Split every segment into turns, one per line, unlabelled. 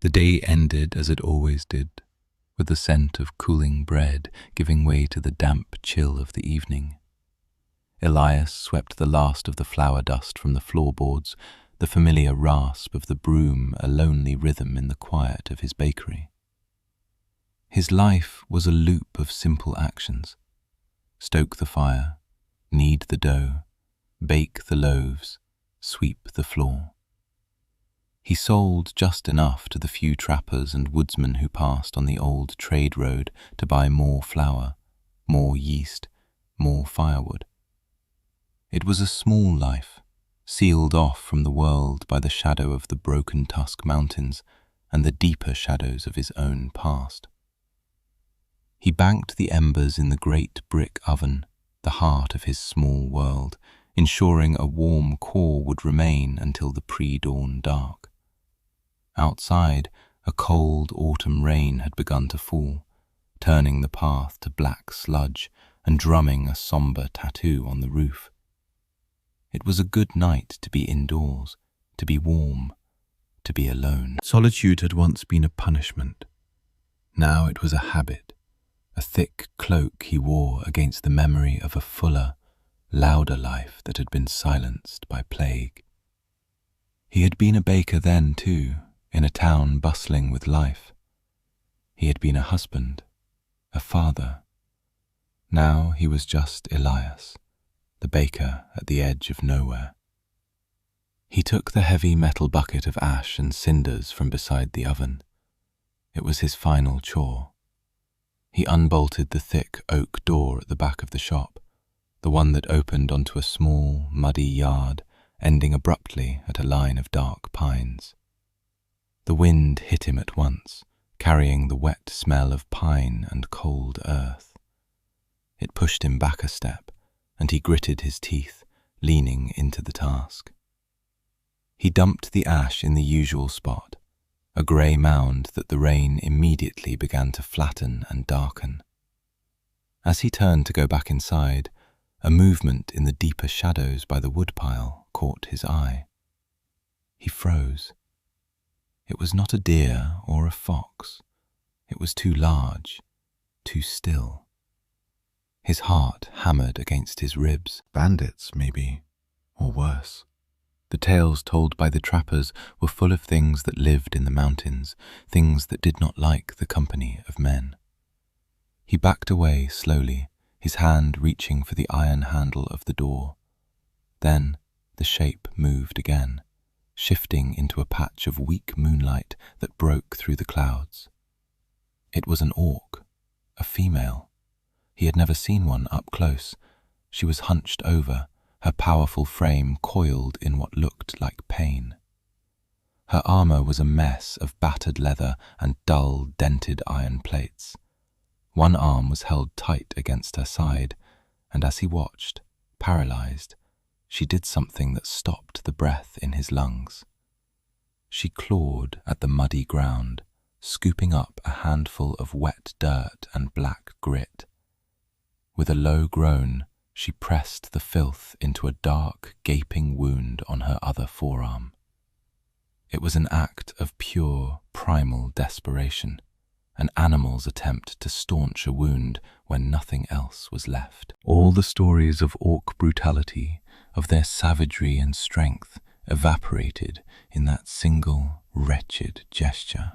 The day ended as it always did, with the scent of cooling bread giving way to the damp chill of the evening. Elias swept the last of the flour dust from the floorboards, the familiar rasp of the broom a lonely rhythm in the quiet of his bakery. His life was a loop of simple actions. Stoke the fire, knead the dough, bake the loaves, sweep the floor. He sold just enough to the few trappers and woodsmen who passed on the old trade road to buy more flour, more yeast, more firewood. It was a small life, sealed off from the world by the shadow of the Broken Tusk Mountains and the deeper shadows of his own past. He banked the embers in the great brick oven, the heart of his small world, ensuring a warm core would remain until the pre-dawn dark. Outside, a cold autumn rain had begun to fall, turning the path to black sludge and drumming a sombre tattoo on the roof. It was a good night to be indoors, to be warm, to be alone. Solitude had once been a punishment. Now it was a habit, a thick cloak he wore against the memory of a fuller, louder life that had been silenced by plague. He had been a baker then too, in a town bustling with life. He had been a husband, a father. Now he was just Elias, the baker at the edge of nowhere. He took the heavy metal bucket of ash and cinders from beside the oven. It was his final chore. He unbolted the thick oak door at the back of the shop, the one that opened onto a small, muddy yard, ending abruptly at a line of dark pines. The wind hit him at once, carrying the wet smell of pine and cold earth. It pushed him back a step, and he gritted his teeth, leaning into the task. He dumped the ash in the usual spot, a grey mound that the rain immediately began to flatten and darken. As he turned to go back inside, a movement in the deeper shadows by the woodpile caught his eye. He froze. It was not a deer or a fox. It was too large, too still. His heart hammered against his ribs. Bandits, maybe, or worse. The tales told by the trappers were full of things that lived in the mountains, things that did not like the company of men. He backed away slowly, his hand reaching for the iron handle of the door. Then the shape moved again, shifting into a patch of weak moonlight that broke through the clouds. It was an orc, a female. He had never seen one up close. She was hunched over, her powerful frame coiled in what looked like pain. Her armor was a mess of battered leather and dull, dented iron plates. One arm was held tight against her side, and as he watched, paralyzed, she did something that stopped the breath in his lungs. She clawed at the muddy ground, scooping up a handful of wet dirt and black grit. With a low groan, she pressed the filth into a dark, gaping wound on her other forearm. It was an act of pure, primal desperation, an animal's attempt to staunch a wound when nothing else was left. All the stories of orc brutality, of their savagery and strength, evaporated in that single, wretched gesture.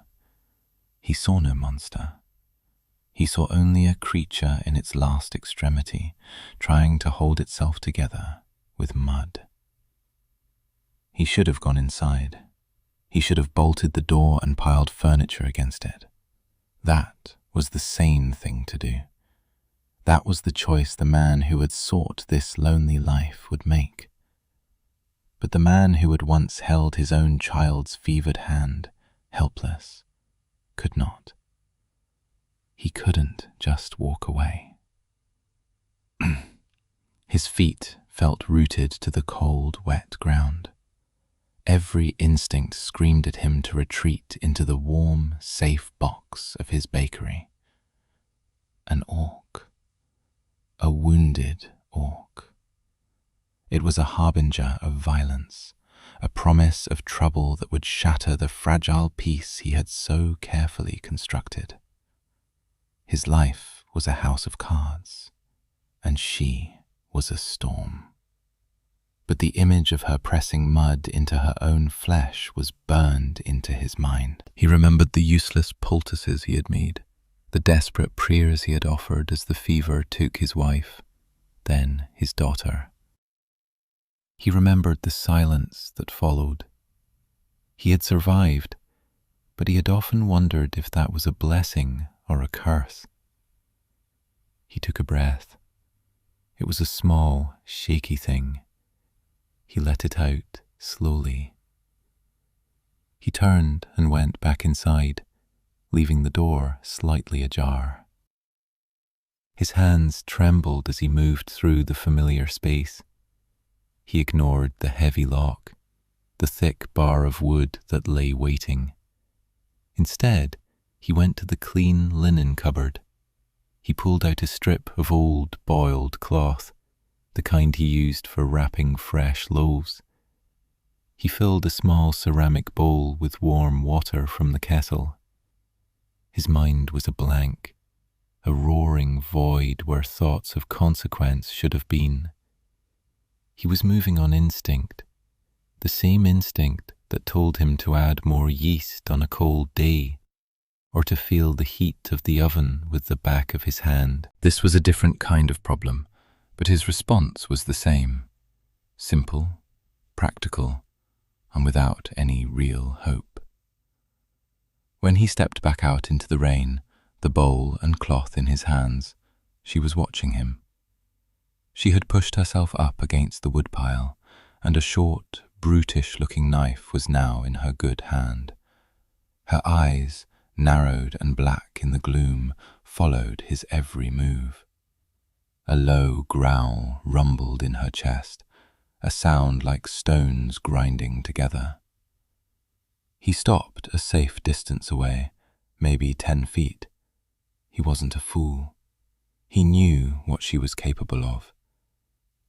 He saw no monster. He saw only a creature in its last extremity, trying to hold itself together with mud. He should have gone inside. He should have bolted the door and piled furniture against it. That was the sane thing to do. That was the choice the man who had sought this lonely life would make. But the man who had once held his own child's fevered hand, helpless, could not. He couldn't just walk away. His feet felt rooted to the cold, wet ground. Every instinct screamed at him to retreat into the warm, safe box of his bakery. An orc. A wounded orc. It was a harbinger of violence, a promise of trouble that would shatter the fragile peace he had so carefully constructed. His life was a house of cards, and she was a storm. But the image of her pressing mud into her own flesh was burned into his mind. He remembered the useless poultices he had made, the desperate prayers he had offered as the fever took his wife, then his daughter. He remembered the silence that followed. He had survived, but he had often wondered if that was a blessing or a curse. He took a breath. It was a small, shaky thing. He let it out slowly. He turned and went back inside, leaving the door slightly ajar. His hands trembled as he moved through the familiar space. He ignored the heavy lock, the thick bar of wood that lay waiting. Instead, he went to the clean linen cupboard. He pulled out a strip of old boiled cloth, the kind he used for wrapping fresh loaves. He filled a small ceramic bowl with warm water from the kettle. His mind was a blank, a roaring void where thoughts of consequence should have been. He was moving on instinct, the same instinct that told him to add more yeast on a cold day, or to feel the heat of the oven with the back of his hand. This was a different kind of problem, but his response was the same: simple, practical, and without any real hope. When he stepped back out into the rain, the bowl and cloth in his hands, she was watching him. She had pushed herself up against the woodpile, and a short, brutish-looking knife was now in her good hand. Her eyes, narrowed and black in the gloom, followed his every move. A low growl rumbled in her chest, a sound like stones grinding together. He stopped a safe distance away, maybe 10 feet. He wasn't a fool. He knew what she was capable of.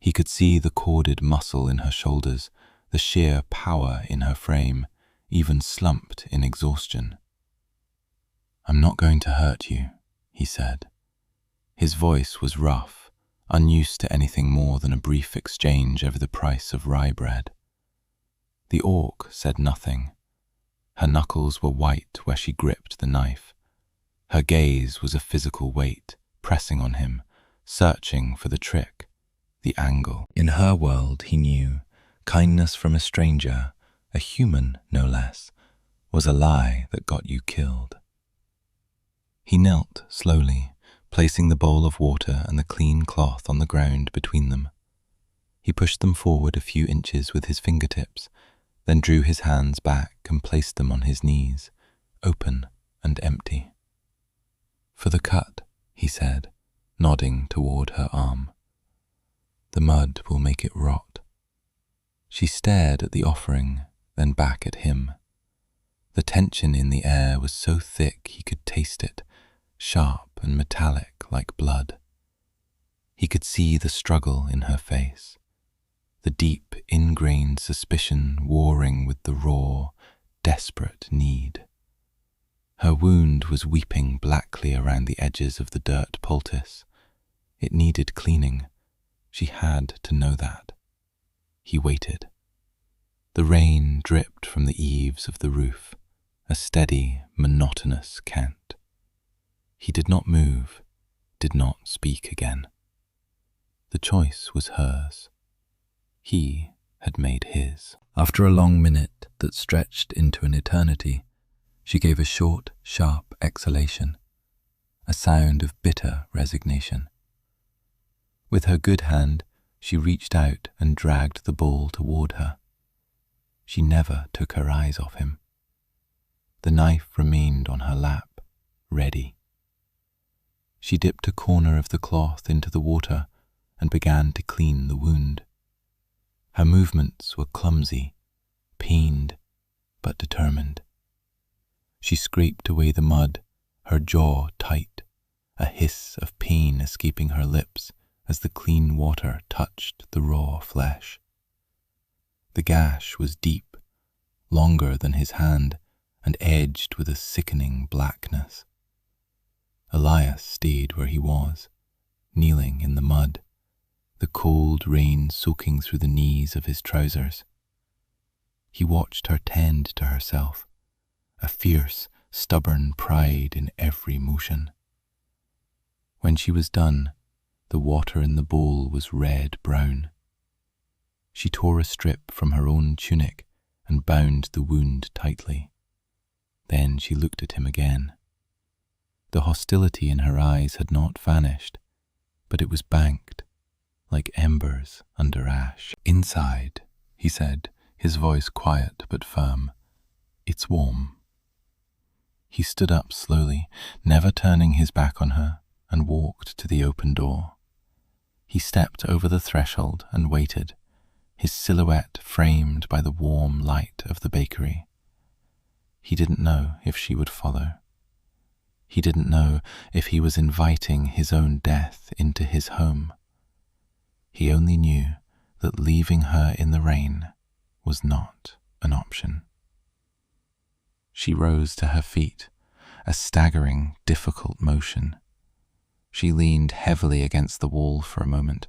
He could see the corded muscle in her shoulders, the sheer power in her frame, even slumped in exhaustion. "I'm not going to hurt you," he said. His voice was rough, unused to anything more than a brief exchange over the price of rye bread. The orc said nothing. Her knuckles were white where she gripped the knife. Her gaze was a physical weight, pressing on him, searching for the trick, the angle. In her world, he knew, kindness from a stranger, a human no less, was a lie that got you killed. He knelt slowly, placing the bowl of water and the clean cloth on the ground between them. He pushed them forward a few inches with his fingertips, then drew his hands back and placed them on his knees, open and empty. "For the cut," he said, nodding toward her arm. "The mud will make it rot." She stared at the offering, then back at him. The tension in the air was so thick he could taste it, sharp and metallic like blood. He could see the struggle in her face, the deep, ingrained suspicion warring with the raw, desperate need. Her wound was weeping blackly around the edges of the dirt poultice. It needed cleaning. She had to know that. He waited. The rain dripped from the eaves of the roof, a steady, monotonous cant. He did not move, did not speak again. The choice was hers. He had made his. After a long minute that stretched into an eternity, she gave a short, sharp exhalation, a sound of bitter resignation. With her good hand, she reached out and dragged the bowl toward her. She never took her eyes off him. The knife remained on her lap, ready. She dipped a corner of the cloth into the water and began to clean the wound. Her movements were clumsy, pained, but determined. She scraped away the mud, her jaw tight, a hiss of pain escaping her lips as the clean water touched the raw flesh. The gash was deep, longer than his hand, and edged with a sickening blackness. Elias stayed where he was, kneeling in the mud, the cold rain soaking through the knees of his trousers. He watched her tend to herself, a fierce, stubborn pride in every motion. When she was done, the water in the bowl was red-brown. She tore a strip from her own tunic and bound the wound tightly. Then she looked at him again. The hostility in her eyes had not vanished, but it was banked, like embers under ash. "Inside," he said, his voice quiet but firm. "It's warm." He stood up slowly, never turning his back on her, and walked to the open door. He stepped over the threshold and waited, his silhouette framed by the warm light of the bakery. He didn't know if she would follow. He didn't know if he was inviting his own death into his home. He only knew that leaving her in the rain was not an option. She rose to her feet, a staggering, difficult motion. She leaned heavily against the wall for a moment,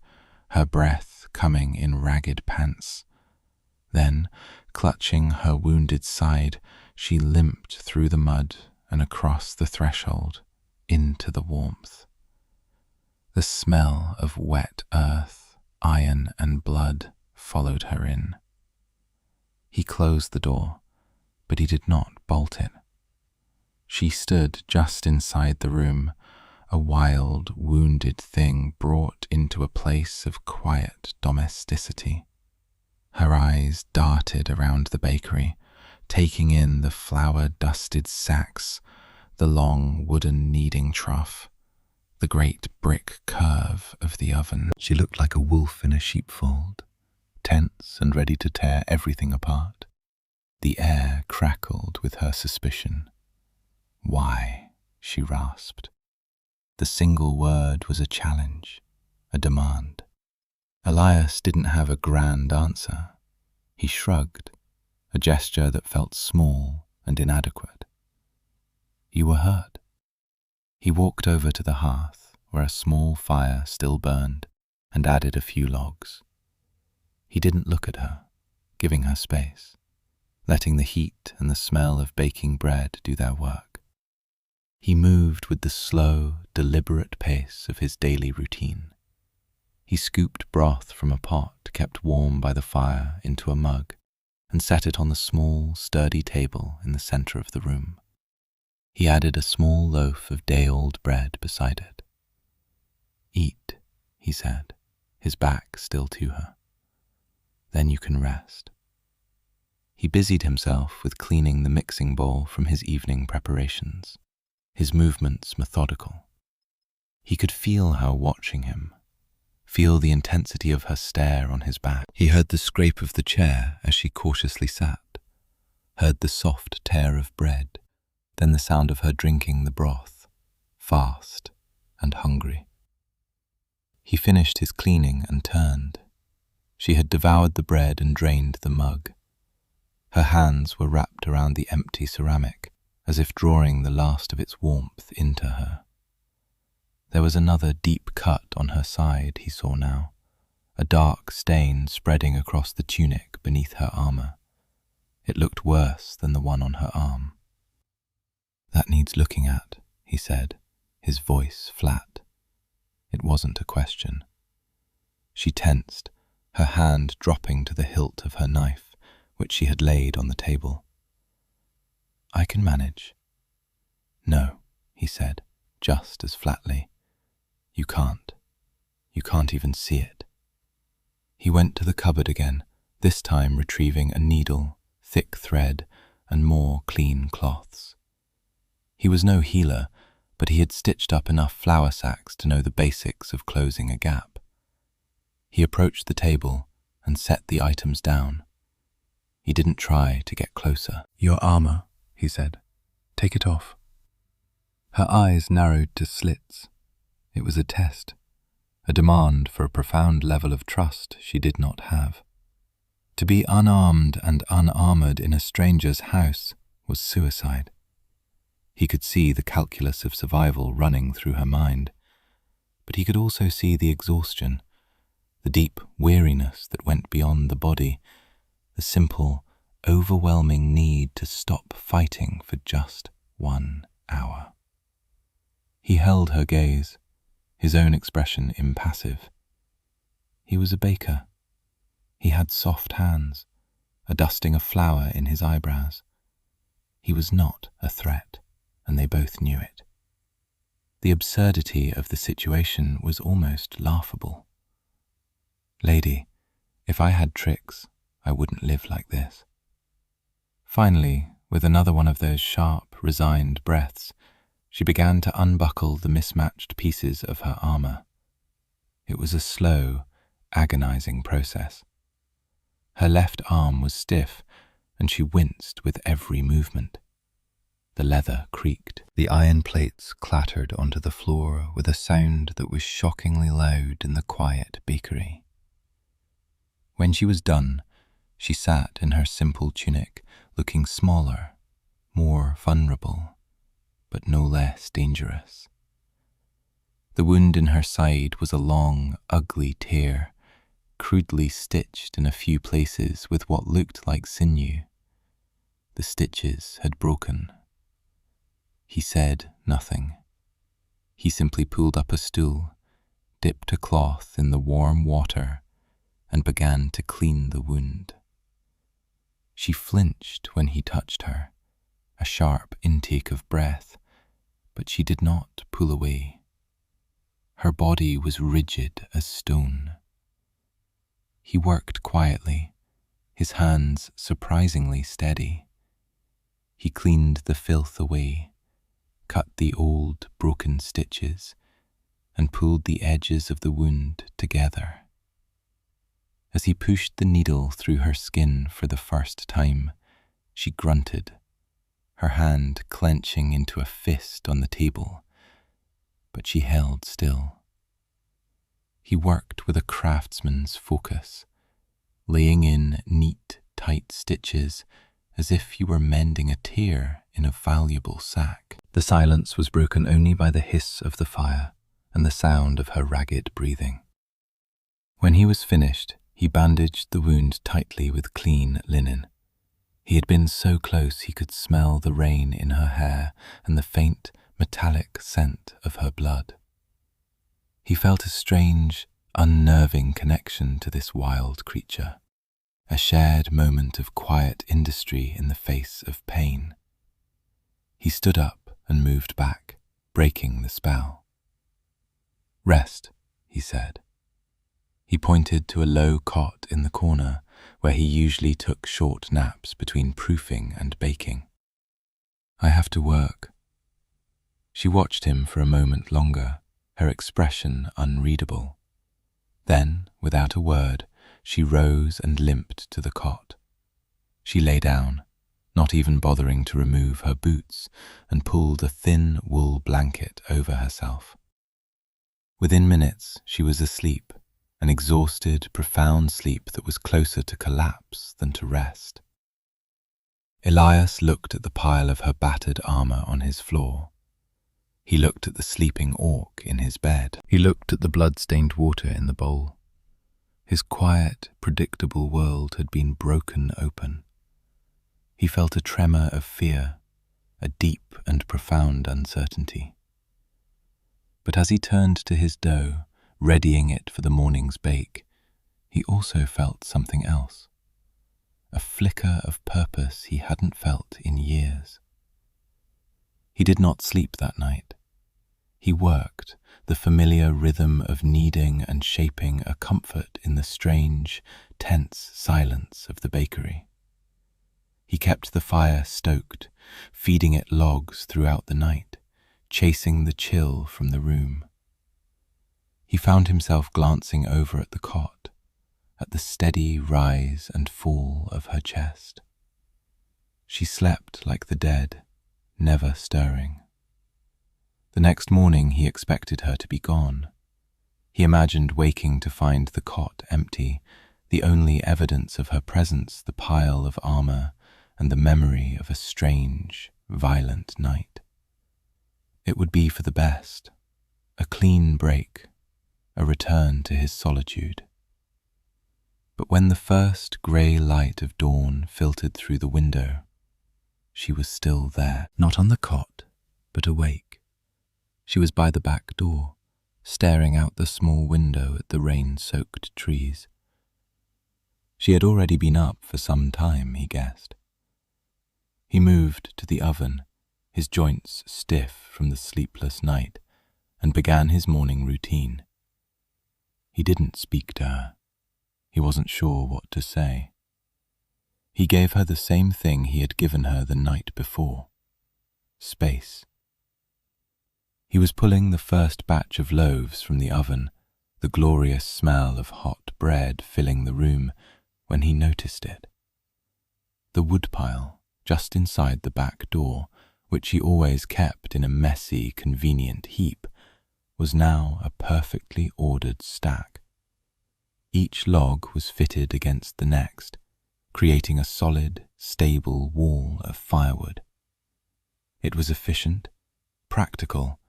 her breath coming in ragged pants. Then, clutching her wounded side, she limped through the mud and across the threshold into the warmth. The smell of wet earth, iron and blood followed her in. He closed the door, but he did not bolt it. She stood just inside the room, a wild, wounded thing brought into a place of quiet domesticity. Her eyes darted around the bakery, taking in the flour-dusted sacks, the long wooden kneading trough, the great brick curve of the oven. She looked like a wolf in a sheepfold, tense and ready to tear everything apart. The air crackled with her suspicion. "Why?" she rasped. The single word was a challenge, a demand. Elias didn't have a grand answer. He shrugged, a gesture that felt small and inadequate. "You were hurt." He walked over to the hearth, where a small fire still burned, and added a few logs. He didn't look at her, giving her space, letting the heat and the smell of baking bread do their work. He moved with the slow, deliberate pace of his daily routine. He scooped broth from a pot kept warm by the fire into a mug and set it on the small, sturdy table in the center of the room. He added a small loaf of day-old bread beside it. "Eat," he said, his back still to her. "Then you can rest." He busied himself with cleaning the mixing bowl from his evening preparations, his movements methodical. He could feel her watching him, feel the intensity of her stare on his back. He heard the scrape of the chair as she cautiously sat, heard the soft tear of bread, then the sound of her drinking the broth, fast and hungry. He finished his cleaning and turned. She had devoured the bread and drained the mug. Her hands were wrapped around the empty ceramic, as if drawing the last of its warmth into her. There was another deep cut on her side, he saw now, a dark stain spreading across the tunic beneath her armor. It looked worse than the one on her arm. "That needs looking at," he said, his voice flat. It wasn't a question. She tensed, her hand dropping to the hilt of her knife, which she had laid on the table. "I can manage." "No," he said, just as flatly. "You can't. You can't even see it." He went to the cupboard again, this time retrieving a needle, thick thread, and more clean cloths. He was no healer, but he had stitched up enough flour sacks to know the basics of closing a gap. He approached the table and set the items down. He didn't try to get closer. "Your armor," he said. "Take it off." Her eyes narrowed to slits. It was a test, a demand for a profound level of trust she did not have. To be unarmed and unarmored in a stranger's house was suicide. He could see the calculus of survival running through her mind, but he could also see the exhaustion, the deep weariness that went beyond the body, the simple, overwhelming need to stop fighting for just 1 hour. He held her gaze, his own expression impassive. He was a baker. He had soft hands, a dusting of flour in his eyebrows. He was not a threat, and they both knew it. The absurdity of the situation was almost laughable. "Lady, if I had tricks, I wouldn't live like this." Finally, with another one of those sharp, resigned breaths, she began to unbuckle the mismatched pieces of her armor. It was a slow, agonizing process. Her left arm was stiff, and she winced with every movement. The leather creaked. The iron plates clattered onto the floor with a sound that was shockingly loud in the quiet bakery. When she was done, she sat in her simple tunic, looking smaller, more vulnerable, but no less dangerous. The wound in her side was a long, ugly tear, crudely stitched in a few places with what looked like sinew. The stitches had broken. He said nothing. He simply pulled up a stool, dipped a cloth in the warm water, and began to clean the wound. She flinched when he touched her, a sharp intake of breath, but she did not pull away. Her body was rigid as stone. He worked quietly, his hands surprisingly steady. He cleaned the filth away, cut the old, broken stitches, and pulled the edges of the wound together. As he pushed the needle through her skin for the first time, she grunted, her hand clenching into a fist on the table, but she held still. He worked with a craftsman's focus, laying in neat, tight stitches as if he were mending a tear in a valuable sack. The silence was broken only by the hiss of the fire and the sound of her ragged breathing. When he was finished, he bandaged the wound tightly with clean linen. He had been so close he could smell the rain in her hair and the faint, metallic scent of her blood. He felt a strange, unnerving connection to this wild creature, a shared moment of quiet industry in the face of pain. He stood up and moved back, breaking the spell. "Rest," he said. He pointed to a low cot in the corner where he usually took short naps between proofing and baking. "I have to work." She watched him for a moment longer, her expression unreadable. Then, without a word, she rose and limped to the cot. She lay down, not even bothering to remove her boots, and pulled a thin wool blanket over herself. Within minutes, she was asleep, an exhausted, profound sleep that was closer to collapse than to rest. Elias looked at the pile of her battered armor on his floor. He looked at the sleeping orc in his bed. He looked at the blood-stained water in the bowl. His quiet, predictable world had been broken open. He felt a tremor of fear, a deep and profound uncertainty. But as he turned to his dough, readying it for the morning's bake, he also felt something else, a flicker of purpose he hadn't felt in years. He did not sleep that night. He worked, the familiar rhythm of kneading and shaping a comfort in the strange, tense silence of the bakery. He kept the fire stoked, feeding it logs throughout the night, chasing the chill from the room. He found himself glancing over at the cot, at the steady rise and fall of her chest. She slept like the dead, never stirring. The next morning he expected her to be gone. He imagined waking to find the cot empty, the only evidence of her presence the pile of armor and the memory of a strange, violent night. It would be for the best, a clean break, a return to his solitude. But when the first grey light of dawn filtered through the window, she was still there, not on the cot, but awake. She was by the back door, staring out the small window at the rain-soaked trees. She had already been up for some time, he guessed. He moved to the oven, his joints stiff from the sleepless night, and began his morning routine. He didn't speak to her. He wasn't sure what to say. He gave her the same thing he had given her the night before: space. He was pulling the first batch of loaves from the oven, the glorious smell of hot bread filling the room, when he noticed it. The woodpile, just inside the back door, which he always kept in a messy, convenient heap, was now a perfectly ordered stack. Each log was fitted against the next, creating a solid, stable wall of firewood. It was efficient, practical,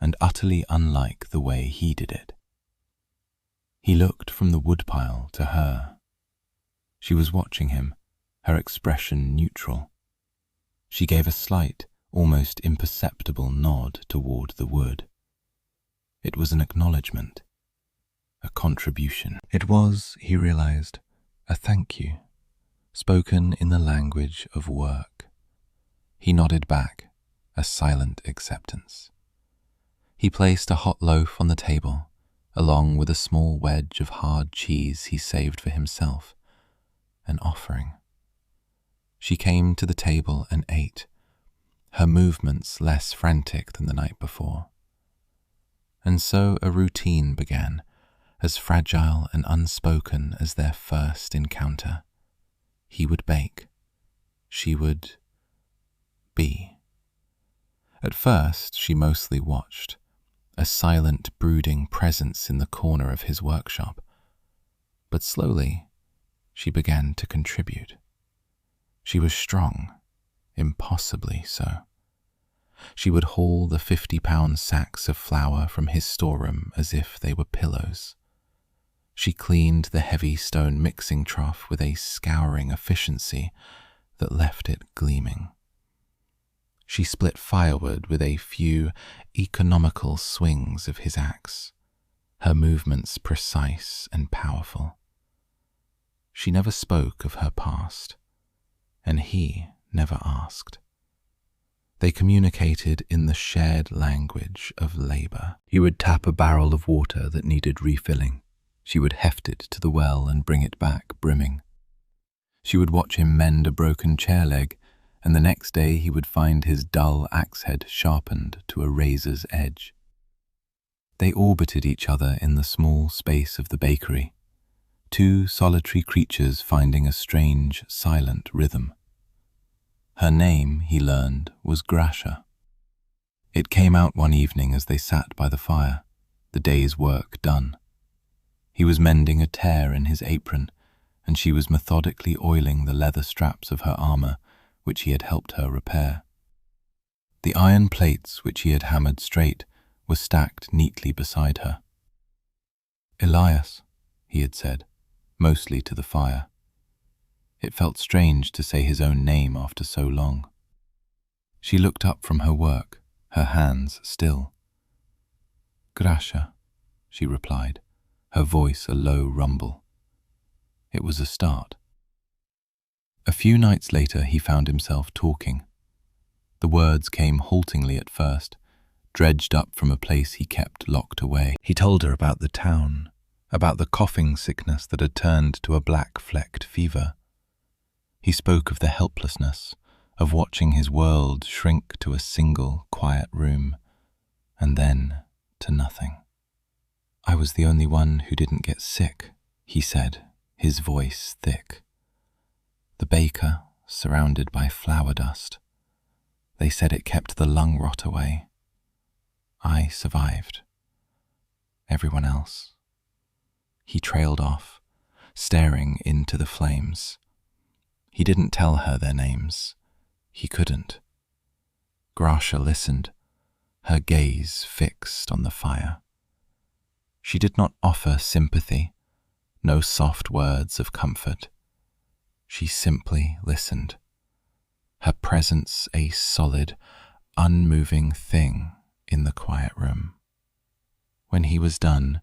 and utterly unlike the way he did it. He looked from the woodpile to her. She was watching him, her expression neutral. She gave a slight, almost imperceptible nod toward the wood. It was an acknowledgement, a contribution. It was, he realized, a thank you, spoken in the language of work. He nodded back, a silent acceptance. He placed a hot loaf on the table, along with a small wedge of hard cheese he saved for himself, an offering. She came to the table and ate, her movements less frantic than the night before. And so a routine began, as fragile and unspoken as their first encounter. He would bake. She would be. At first, she mostly watched, a silent, brooding presence in the corner of his workshop. But slowly, she began to contribute. She was strong, impossibly so. She would haul the 50-pound sacks of flour from his storeroom as if they were pillows. She cleaned the heavy stone mixing trough with a scouring efficiency that left it gleaming. She split firewood with a few economical swings of his axe, her movements precise and powerful. She never spoke of her past, and he never asked. They communicated in the shared language of labor. He would tap a barrel of water that needed refilling. She would heft it to the well and bring it back brimming. She would watch him mend a broken chair leg, and the next day he would find his dull axe head sharpened to a razor's edge. They orbited each other in the small space of the bakery, two solitary creatures finding a strange, silent rhythm. Her name, he learned, was Gracia. It came out one evening as they sat by the fire, the day's work done. He was mending a tear in his apron, and she was methodically oiling the leather straps of her armor, which he had helped her repair. The iron plates which he had hammered straight were stacked neatly beside her. "Elias," he had said, mostly to the fire. It felt strange to say his own name after so long. She looked up from her work, her hands still. "Gracia," she replied, her voice a low rumble. It was a start. A few nights later he found himself talking. The words came haltingly at first, dredged up from a place he kept locked away. He told her about the town, about the coughing sickness that had turned to a black-flecked fever. He spoke of the helplessness of watching his world shrink to a single, quiet room, and then to nothing. "I was the only one who didn't get sick," he said, his voice thick. "The baker, surrounded by flour dust. They said it kept the lung rot away. I survived. Everyone else." He trailed off, staring into the flames. He didn't tell her their names. He couldn't. Gracia listened, her gaze fixed on the fire. She did not offer sympathy, no soft words of comfort. She simply listened, her presence a solid, unmoving thing in the quiet room. When he was done,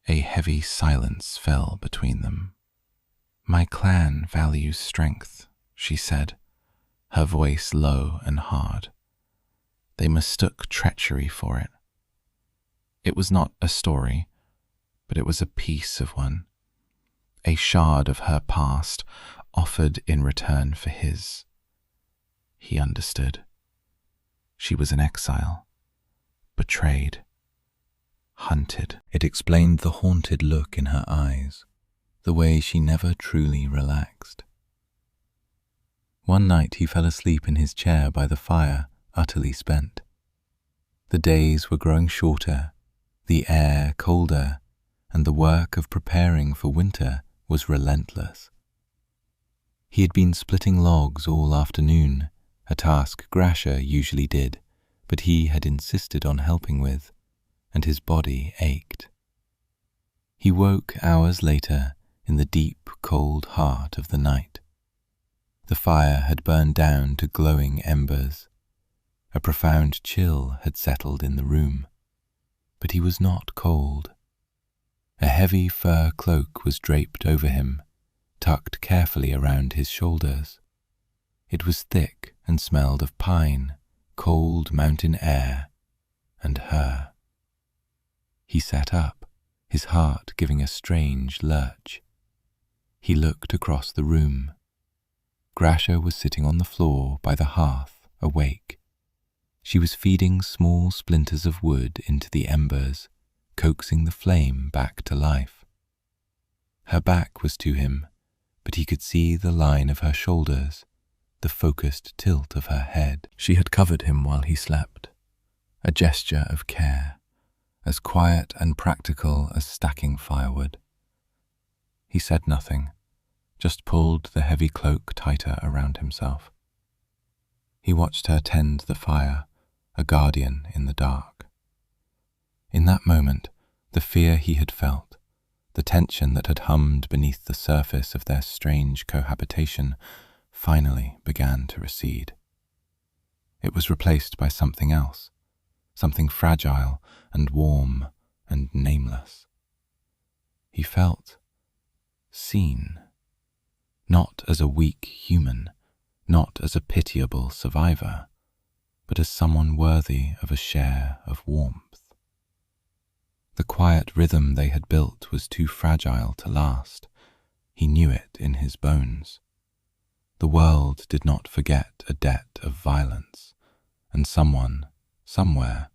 a heavy silence fell between them. "My clan values strength," she said, her voice low and hard. They mistook treachery for it. It was not a story, but it was a piece of one, a shard of her past offered in return for his. He understood. She was in exile, betrayed, hunted. It explained the haunted look in her eyes, the way she never truly relaxed. One night he fell asleep in his chair by the fire, utterly spent. The days were growing shorter, the air colder, and the work of preparing for winter was relentless. He had been splitting logs all afternoon, a task Gracia usually did, but he had insisted on helping with, and his body ached. He woke hours later in the deep, cold heart of the night. The fire had burned down to glowing embers. A profound chill had settled in the room, but he was not cold. A heavy fur cloak was draped over him, tucked carefully around his shoulders. It was thick and smelled of pine, cold mountain air, and her. He sat up, his heart giving a strange lurch. He looked across the room. Gracia was sitting on the floor by the hearth, awake. She was feeding small splinters of wood into the embers, coaxing the flame back to life. Her back was to him, but he could see the line of her shoulders, the focused tilt of her head. She had covered him while he slept, a gesture of care, as quiet and practical as stacking firewood. He said nothing, just pulled the heavy cloak tighter around himself. He watched her tend the fire, a guardian in the dark. In that moment, the fear he had felt, the tension that had hummed beneath the surface of their strange cohabitation, finally began to recede. It was replaced by something else, something fragile and warm and nameless. He felt seen, not as a weak human, not as a pitiable survivor, but as someone worthy of a share of warmth. The quiet rhythm they had built was too fragile to last. He knew it in his bones. The world did not forget a debt of violence, and someone, somewhere,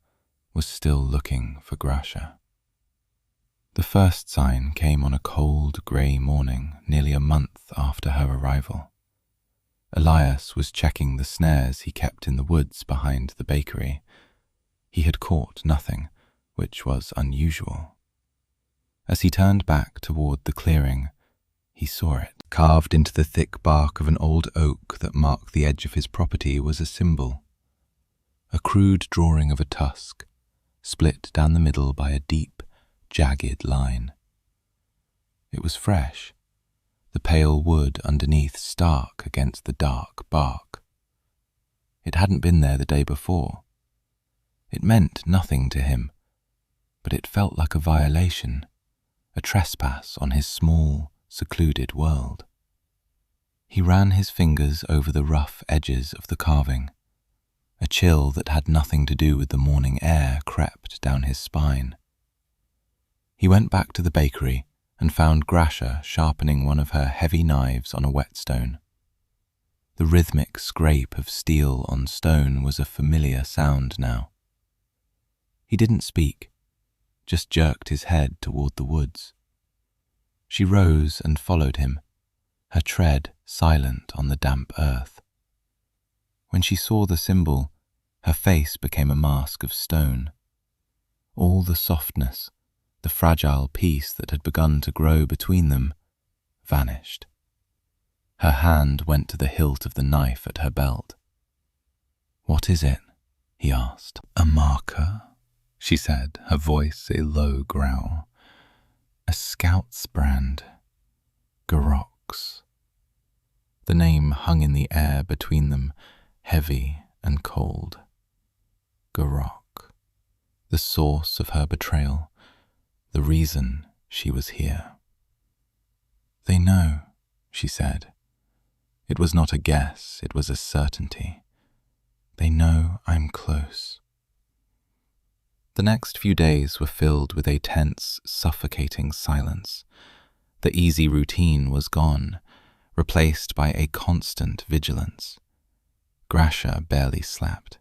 was still looking for Gracia. The first sign came on a cold, grey morning nearly a month after her arrival. Elias was checking the snares he kept in the woods behind the bakery. He had caught nothing, which was unusual. As he turned back toward the clearing, he saw it. Carved into the thick bark of an old oak that marked the edge of his property was a symbol, a crude drawing of a tusk, split down the middle by a deep, jagged line. It was fresh, the pale wood underneath stark against the dark bark. It hadn't been there the day before. It meant nothing to him, but it felt like a violation, a trespass on his small, secluded world. He ran his fingers over the rough edges of the carving. A chill that had nothing to do with the morning air crept down his spine. He went back to the bakery and found Gracia sharpening one of her heavy knives on a whetstone. The rhythmic scrape of steel on stone was a familiar sound now. He didn't speak, just jerked his head toward the woods. She rose and followed him, her tread silent on the damp earth. When she saw the symbol, her face became a mask of stone. All the softness, the fragile peace that had begun to grow between them, vanished. Her hand went to the hilt of the knife at her belt. "What is it?" he asked. "A marker," she said, her voice a low growl. "A scout's brand. Garox." The name hung in the air between them, heavy and cold. Garok, the source of her betrayal, the reason she was here. "They know," she said. It was not a guess, it was a certainty. "They know I'm close." The next few days were filled with a tense, suffocating silence. The easy routine was gone, replaced by a constant vigilance. Gracia barely slept.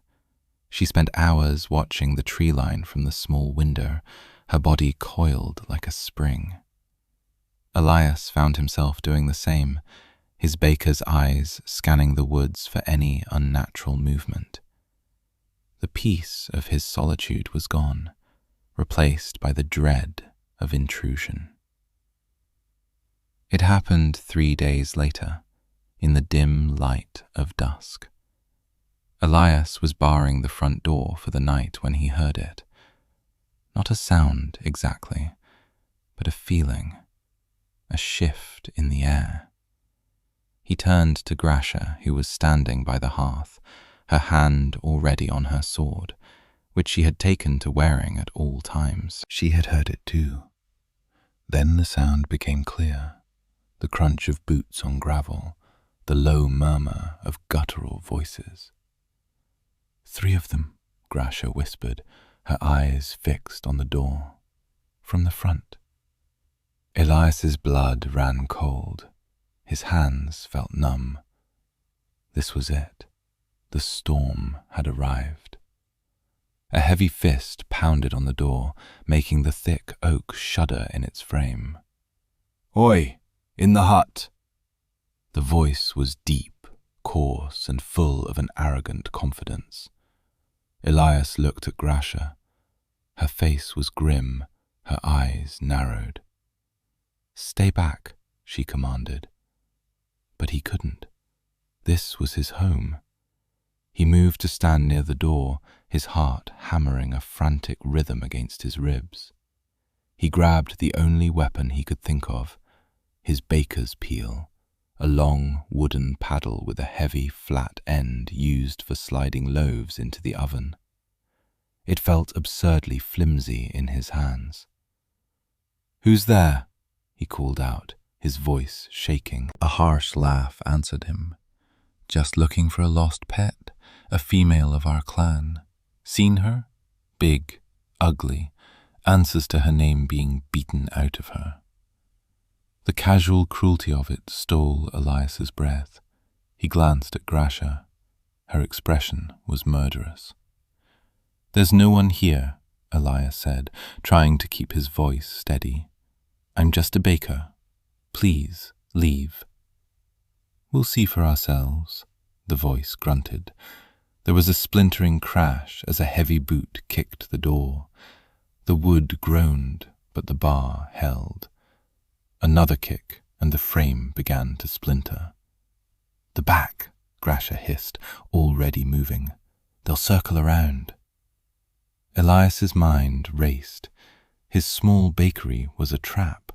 She spent hours watching the tree line from the small window, her body coiled like a spring. Elias found himself doing the same, his baker's eyes scanning the woods for any unnatural movement. The peace of his solitude was gone, replaced by the dread of intrusion. It happened 3 days later, in the dim light of dusk. Elias was barring the front door for the night when he heard it. Not a sound exactly, but a feeling, a shift in the air. He turned to Gracia, who was standing by the hearth, her hand already on her sword, which she had taken to wearing at all times. She had heard it too. Then the sound became clear, the crunch of boots on gravel, the low murmur of guttural voices. "3 of them," Gracia whispered, her eyes fixed on the door. "From the front." Elias's blood ran cold. His hands felt numb. This was it. The storm had arrived. A heavy fist pounded on the door, making the thick oak shudder in its frame. "Oi, in the hut!" The voice was deep, coarse, and full of an arrogant confidence. Elias looked at Gracia. Her face was grim, her eyes narrowed. "Stay back," she commanded. But he couldn't. This was his home. He moved to stand near the door, his heart hammering a frantic rhythm against his ribs. He grabbed the only weapon he could think of, his baker's peel, a long wooden paddle with a heavy flat end used for sliding loaves into the oven. It felt absurdly flimsy in his hands. "Who's there?" he called out, his voice shaking. A harsh laugh answered him. "Just looking for a lost pet, a female of our clan. Seen her? Big, ugly, answers to her name being beaten out of her." The casual cruelty of it stole Elias's breath. He glanced at Gracia. Her expression was murderous. "There's no one here," Elias said, trying to keep his voice steady. "I'm just a baker. Please, leave." "We'll see for ourselves," the voice grunted. There was a splintering crash as a heavy boot kicked the door. The wood groaned, but the bar held. Another kick, and the frame began to splinter. "The back," Gracia hissed, already moving. "They'll circle around." Elias's mind raced. His small bakery was a trap.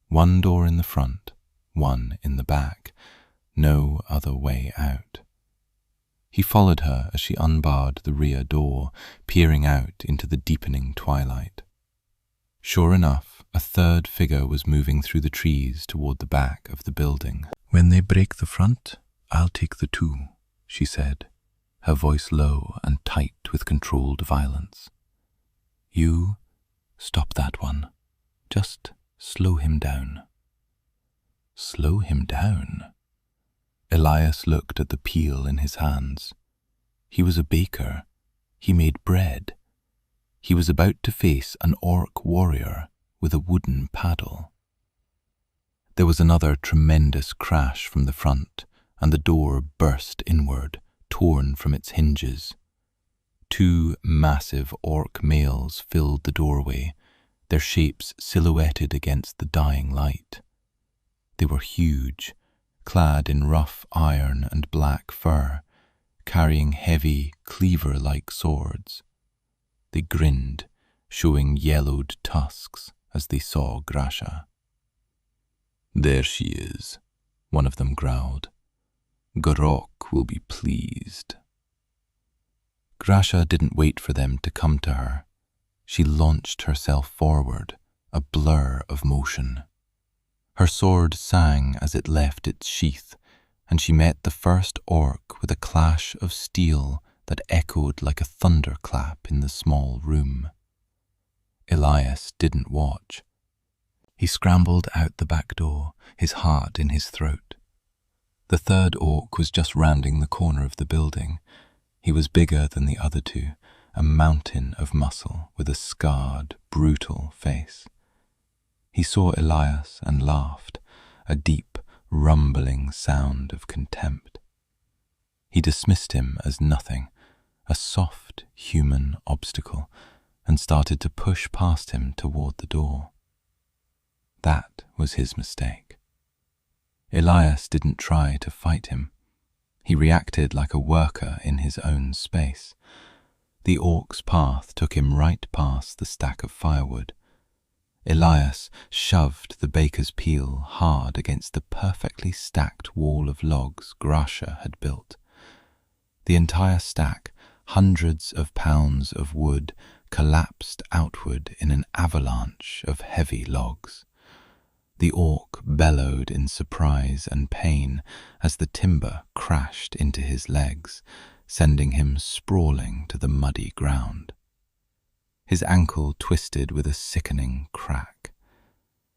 1 door in the front, 1 in the back. No other way out. He followed her as she unbarred the rear door, peering out into the deepening twilight. Sure enough, a 3rd figure was moving through the trees toward the back of the building. "When they break the front, I'll take the 2, she said, her voice low and tight with controlled violence. "You stop that one. Just slow him down." Slow him down? Elias looked at the peel in his hands. He was a baker. He made bread. He was about to face an orc warrior with a wooden paddle. There was another tremendous crash from the front, and the door burst inward, torn from its hinges. 2 massive orc males filled the doorway, their shapes silhouetted against the dying light. They were huge, clad in rough iron and black fur, carrying heavy, cleaver-like swords. They grinned, showing yellowed tusks as they saw Grasha. "There she is," one of them growled. "Gorok will be pleased." Grasha didn't wait for them to come to her. She launched herself forward, a blur of motion. Her sword sang as it left its sheath, and she met the first orc with a clash of steel that echoed like a thunderclap in the small room. Elias didn't watch. He scrambled out the back door, his heart in his throat. The third orc was just rounding the corner of the building. He was bigger than the other two, a mountain of muscle with a scarred, brutal face. He saw Elias and laughed, a deep, rumbling sound of contempt. He dismissed him as nothing, a soft, human obstacle, and started to push past him toward the door. That was his mistake. Elias didn't try to fight him. He reacted like a worker in his own space. The orc's path took him right past the stack of firewood. Elias shoved the baker's peel hard against the perfectly stacked wall of logs Grasha had built. The entire stack, hundreds of pounds of wood, collapsed outward in an avalanche of heavy logs. The orc bellowed in surprise and pain as the timber crashed into his legs, sending him sprawling to the muddy ground. His ankle twisted with a sickening crack.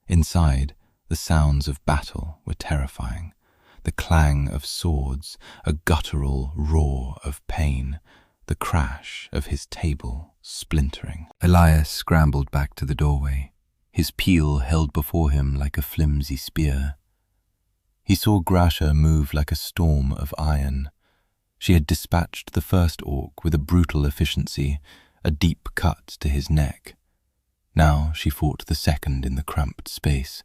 Inside, the sounds of battle were terrifying. The clang of swords, a guttural roar of pain, the crash of his table splintering. Elias scrambled back to the doorway, his peel held before him like a flimsy spear. He saw Grasha move like a storm of iron. She had dispatched the first orc with a brutal efficiency, a deep cut to his neck. Now she fought the second in the cramped space.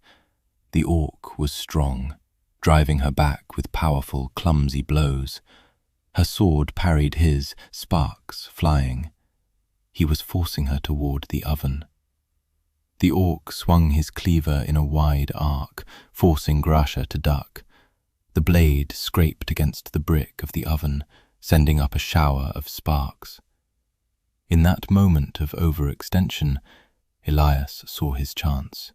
The orc was strong, driving her back with powerful, clumsy blows. Her sword parried his, sparks flying. He was forcing her toward the oven. The orc swung his cleaver in a wide arc, forcing Grasha to duck. The blade scraped against the brick of the oven, sending up a shower of sparks. In that moment of overextension, Elias saw his chance.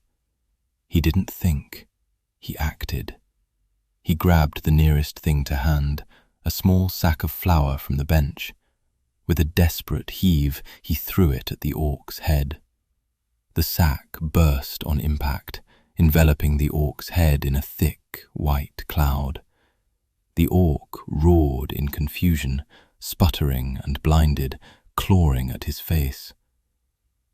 He didn't think, he acted. He grabbed the nearest thing to hand, a small sack of flour from the bench. With a desperate heave, he threw it at the orc's head. The sack burst on impact, enveloping the orc's head in a thick, white cloud. The orc roared in confusion, sputtering and blinded, clawing at his face.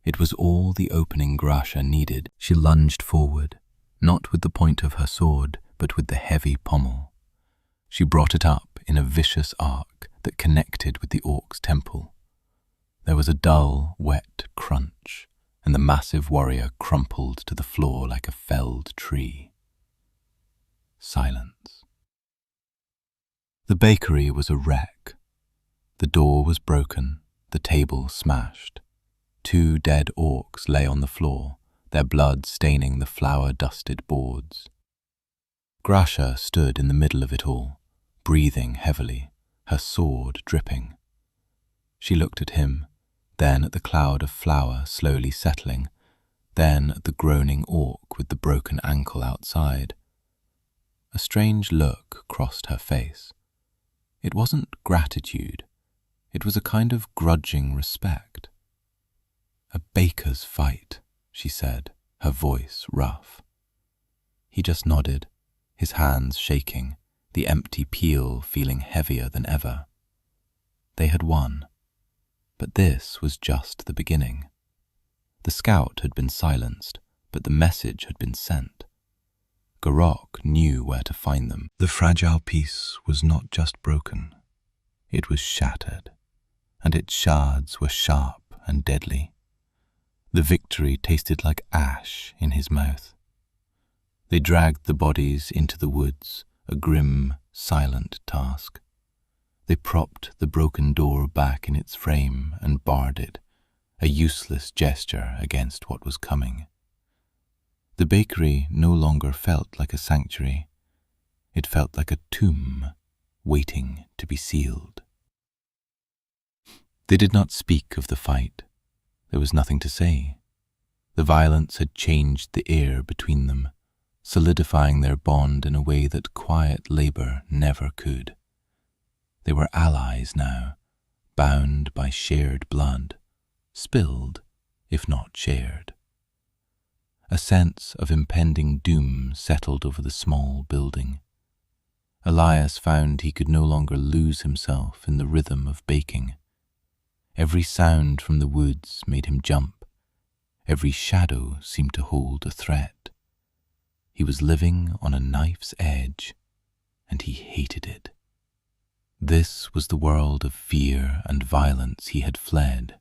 It was all the opening Grasha needed. She lunged forward, not with the point of her sword, but with the heavy pommel. She brought it up in a vicious arc that connected with the orc's temple. There was a dull, wet crunch, and the massive warrior crumpled to the floor like a felled tree. Silence. The bakery was a wreck. The door was broken, the table smashed. 2 dead orcs lay on the floor, their blood staining the flour-dusted boards. Grasha stood in the middle of it all, breathing heavily, her sword dripping. She looked at him, then at the cloud of flour slowly settling, then at the groaning orc with the broken ankle outside. A strange look crossed her face. It wasn't gratitude. It was a kind of grudging respect. "A baker's fight," she said, her voice rough. He just nodded, his hands shaking, the empty peel feeling heavier than ever. They had won. But this was just the beginning. The scout had been silenced, but the message had been sent. Gorok knew where to find them. The fragile piece was not just broken. It was shattered, and its shards were sharp and deadly. The victory tasted like ash in his mouth. They dragged the bodies into the woods, a grim, silent task. They propped the broken door back in its frame and barred it, a useless gesture against what was coming. The bakery no longer felt like a sanctuary. It felt like a tomb, waiting to be sealed. They did not speak of the fight. There was nothing to say. The violence had changed the air between them, solidifying their bond in a way that quiet labor never could. They were allies now, bound by shared blood, spilled, if not shared. A sense of impending doom settled over the small building. Elias found he could no longer lose himself in the rhythm of baking. Every sound from the woods made him jump. Every shadow seemed to hold a threat. He was living on a knife's edge, and he hated it. This was the world of fear and violence he had fled,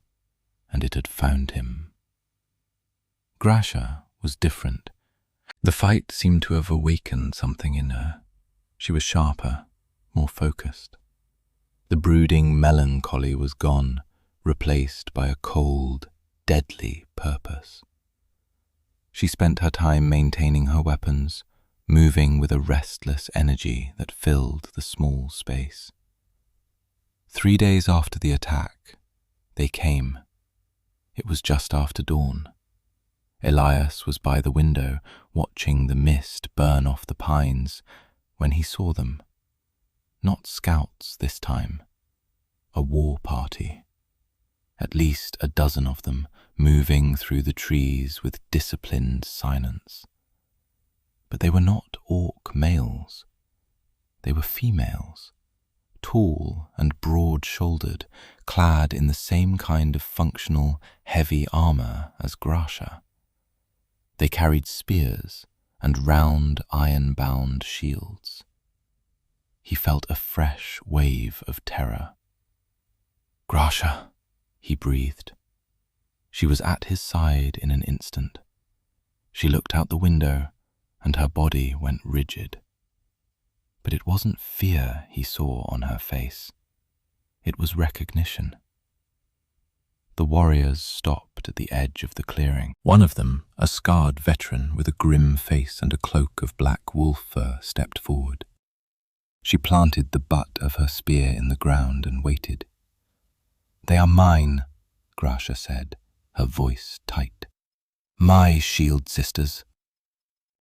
and it had found him. Gracia was different. The fight seemed to have awakened something in her. She was sharper, more focused. The brooding melancholy was gone, replaced by a cold, deadly purpose. She spent her time maintaining her weapons, moving with a restless energy that filled the small space. 3 days after the attack, they came. It was just after dawn. Elias was by the window, watching the mist burn off the pines, when he saw them. Not scouts this time. A war party. At least a dozen of them, moving through the trees with disciplined silence. But they were not orc males. They were females, tall and broad-shouldered, clad in the same kind of functional, heavy armor as Gracia. They carried spears and round iron-bound shields. He felt a fresh wave of terror. "Gracia," he breathed. She was at his side in an instant. She looked out the window, and her body went rigid. But it wasn't fear he saw on her face. It was recognition. The warriors stopped at the edge of the clearing. One of them, a scarred veteran with a grim face and a cloak of black wolf fur, stepped forward. She planted the butt of her spear in the ground and waited. "They are mine," Gracia said, her voice tight. "My shield sisters."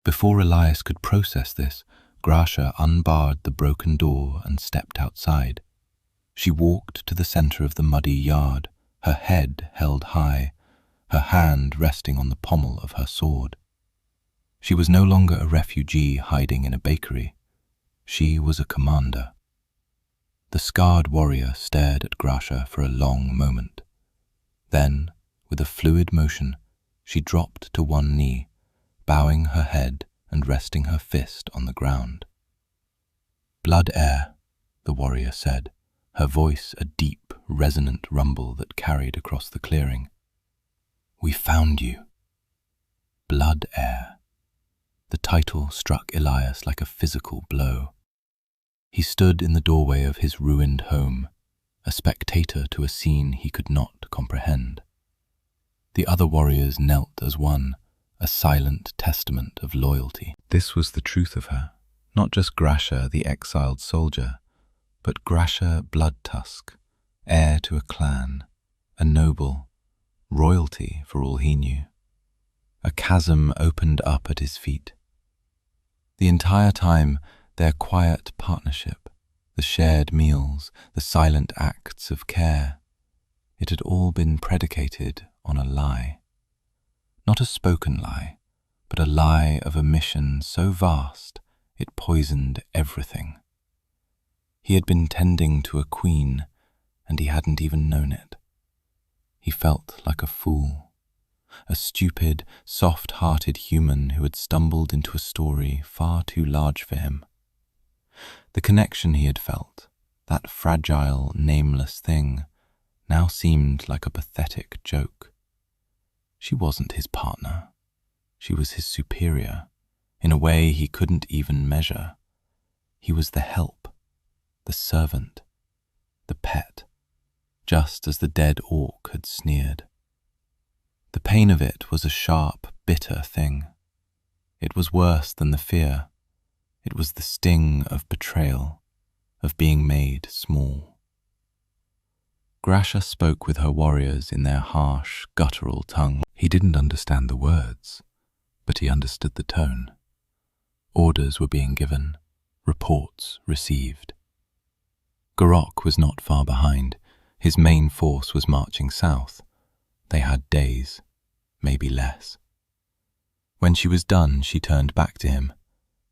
Before Elias could process this, Gracia unbarred the broken door and stepped outside. She walked to the center of the muddy yard, her head held high, her hand resting on the pommel of her sword. She was no longer a refugee hiding in a bakery. She was a commander. The scarred warrior stared at Gracia for a long moment. Then, with a fluid motion, she dropped to one knee, bowing her head and resting her fist on the ground. "Blood air," the warrior said, her voice a deep, resonant rumble that carried across the clearing. "We found you." Blood air. The title struck Elias like a physical blow. He stood in the doorway of his ruined home, a spectator to a scene he could not comprehend. The other warriors knelt as one, a silent testament of loyalty. This was the truth of her, not just Gracia, the exiled soldier, but Gracia Bloodtusk, heir to a clan, a noble, royalty for all he knew. A chasm opened up at his feet. The entire time, their quiet partnership, the shared meals, the silent acts of care, it had all been predicated on a lie. Not a spoken lie, but a lie of a mission so vast it poisoned everything. He had been tending to a queen, and he hadn't even known it. He felt like a fool, a stupid, soft-hearted human who had stumbled into a story far too large for him. The connection he had felt, that fragile, nameless thing, now seemed like a pathetic joke. She wasn't his partner. She was his superior, in a way he couldn't even measure. He was the help, the servant, the pet, just as the dead orc had sneered. The pain of it was a sharp, bitter thing. It was worse than the fear. It was the sting of betrayal, of being made small. Grasha spoke with her warriors in their harsh, guttural tongue. He didn't understand the words, but he understood the tone. Orders were being given, reports received. Garok was not far behind. His main force was marching south. They had days, maybe less. When she was done, she turned back to him.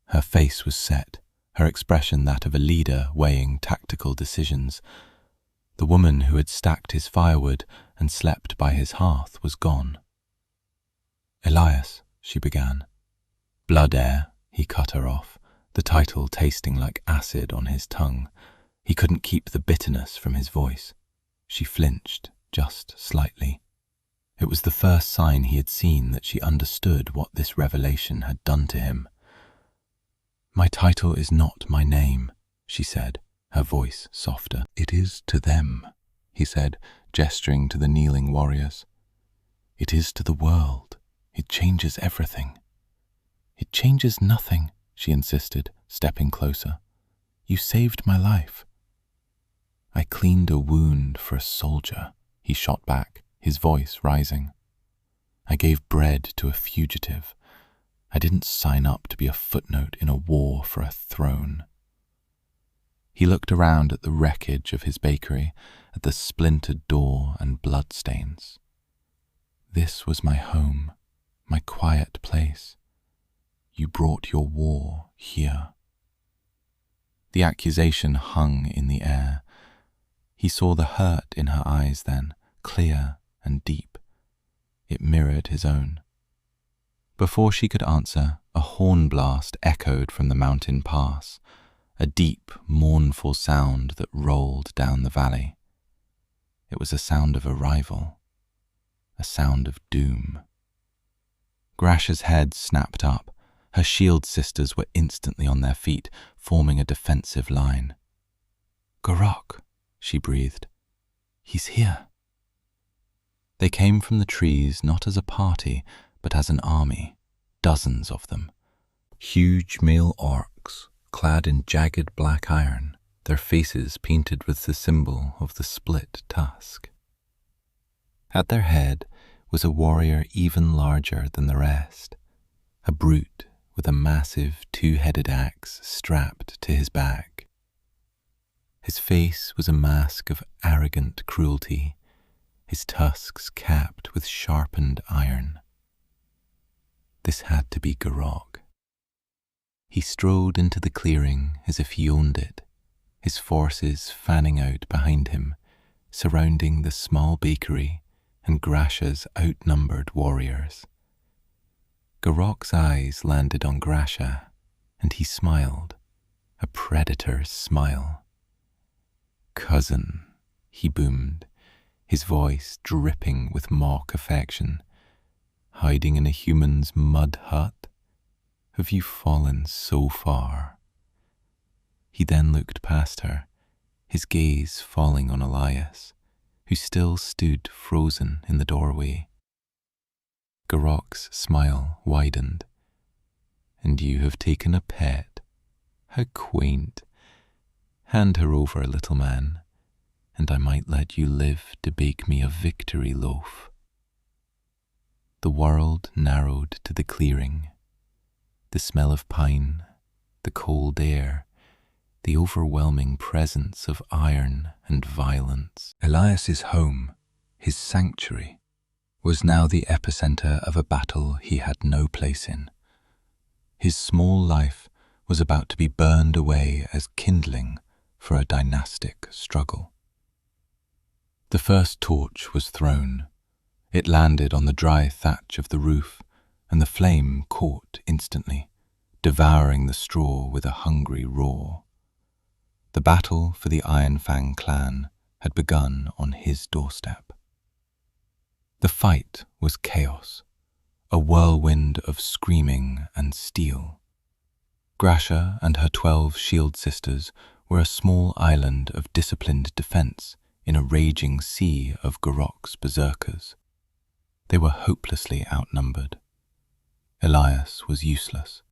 Her face was set, her expression that of a leader weighing tactical decisions. The woman who had stacked his firewood and slept by his hearth was gone. "Elias," she began. "Blood heir," he cut her off, the title tasting like acid on his tongue. He couldn't keep the bitterness from his voice. She flinched, just slightly. It was the first sign he had seen that she understood what this revelation had done to him. "My title is not my name," she said, her voice softer. "It is to them," he said, gesturing to the kneeling warriors. "It is to the world. It changes everything." "It changes nothing," she insisted, stepping closer. "You saved my life." "I cleaned a wound for a soldier," he shot back, his voice rising. "I gave bread to a fugitive. I didn't sign up to be a footnote in a war for a throne." He looked around at the wreckage of his bakery, at the splintered door and bloodstains. "This was my home, my quiet place. You brought your war here." The accusation hung in the air. He saw the hurt in her eyes then, clear and deep. It mirrored his own. Before she could answer, a horn blast echoed from the mountain pass, a deep, mournful sound that rolled down the valley. It was a sound of arrival, a sound of doom. Grasha's head snapped up. Her shield sisters were instantly on their feet, forming a defensive line. "Garok," she breathed. "He's here." They came from the trees not as a party, but as an army, dozens of them. Huge male orcs, clad in jagged black iron, their faces painted with the symbol of the split tusk. At their head was a warrior even larger than the rest, a brute with a massive two-headed axe strapped to his back. His face was a mask of arrogant cruelty, his tusks capped with sharpened iron. This had to be Garok. He strode into the clearing as if he owned it, his forces fanning out behind him, surrounding the small bakery and Grasha's outnumbered warriors. Garok's eyes landed on Grasha, and he smiled, a predator's smile. "Cousin," he boomed, his voice dripping with mock affection. "Hiding in a human's mud hut? Have you fallen so far?" He then looked past her, his gaze falling on Elias, who still stood frozen in the doorway. Garok's smile widened. "And you have taken a pet? How quaint. Hand her over, little man, and I might let you live to bake me a victory loaf." The world narrowed to the clearing. The smell of pine, the cold air, the overwhelming presence of iron and violence. Elias's home, his sanctuary, was now the epicenter of a battle he had no place in. His small life was about to be burned away as kindling for a dynastic struggle. The first torch was thrown. It landed on the dry thatch of the roof, and the flame caught instantly, devouring the straw with a hungry roar. The battle for the Iron Fang clan had begun on his doorstep. The fight was chaos, a whirlwind of screaming and steel. Gracia and her 12 shield sisters were a small island of disciplined defense in a raging sea of Garok's berserkers. They were hopelessly outnumbered. Elias was useless.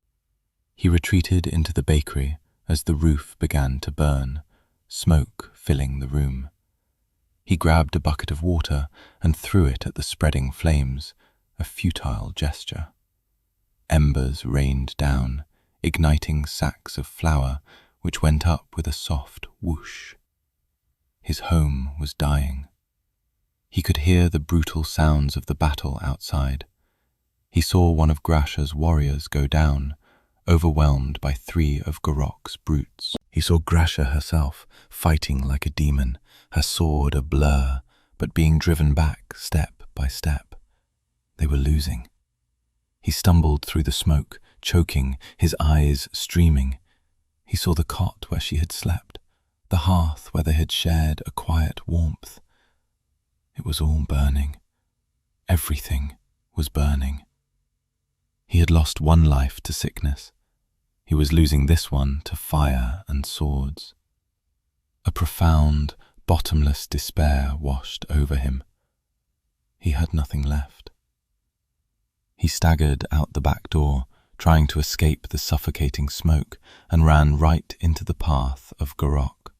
He retreated into the bakery as the roof began to burn, smoke filling the room. He grabbed a bucket of water and threw it at the spreading flames, a futile gesture. Embers rained down, igniting sacks of flour which went up with a soft whoosh. His home was dying. He could hear the brutal sounds of the battle outside. He saw one of Gracia's warriors go down, overwhelmed by 3 of Garok's brutes. He saw Gracia herself, fighting like a demon, her sword a blur, but being driven back step by step. They were losing. He stumbled through the smoke, choking, his eyes streaming. He saw the cot where she had slept, the hearth where they had shared a quiet warmth. It was all burning. Everything was burning. He had lost one life to sickness. He was losing this one to fire and swords. A profound, bottomless despair washed over him. He had nothing left. He staggered out the back door, trying to escape the suffocating smoke, and ran right into the path of Garok.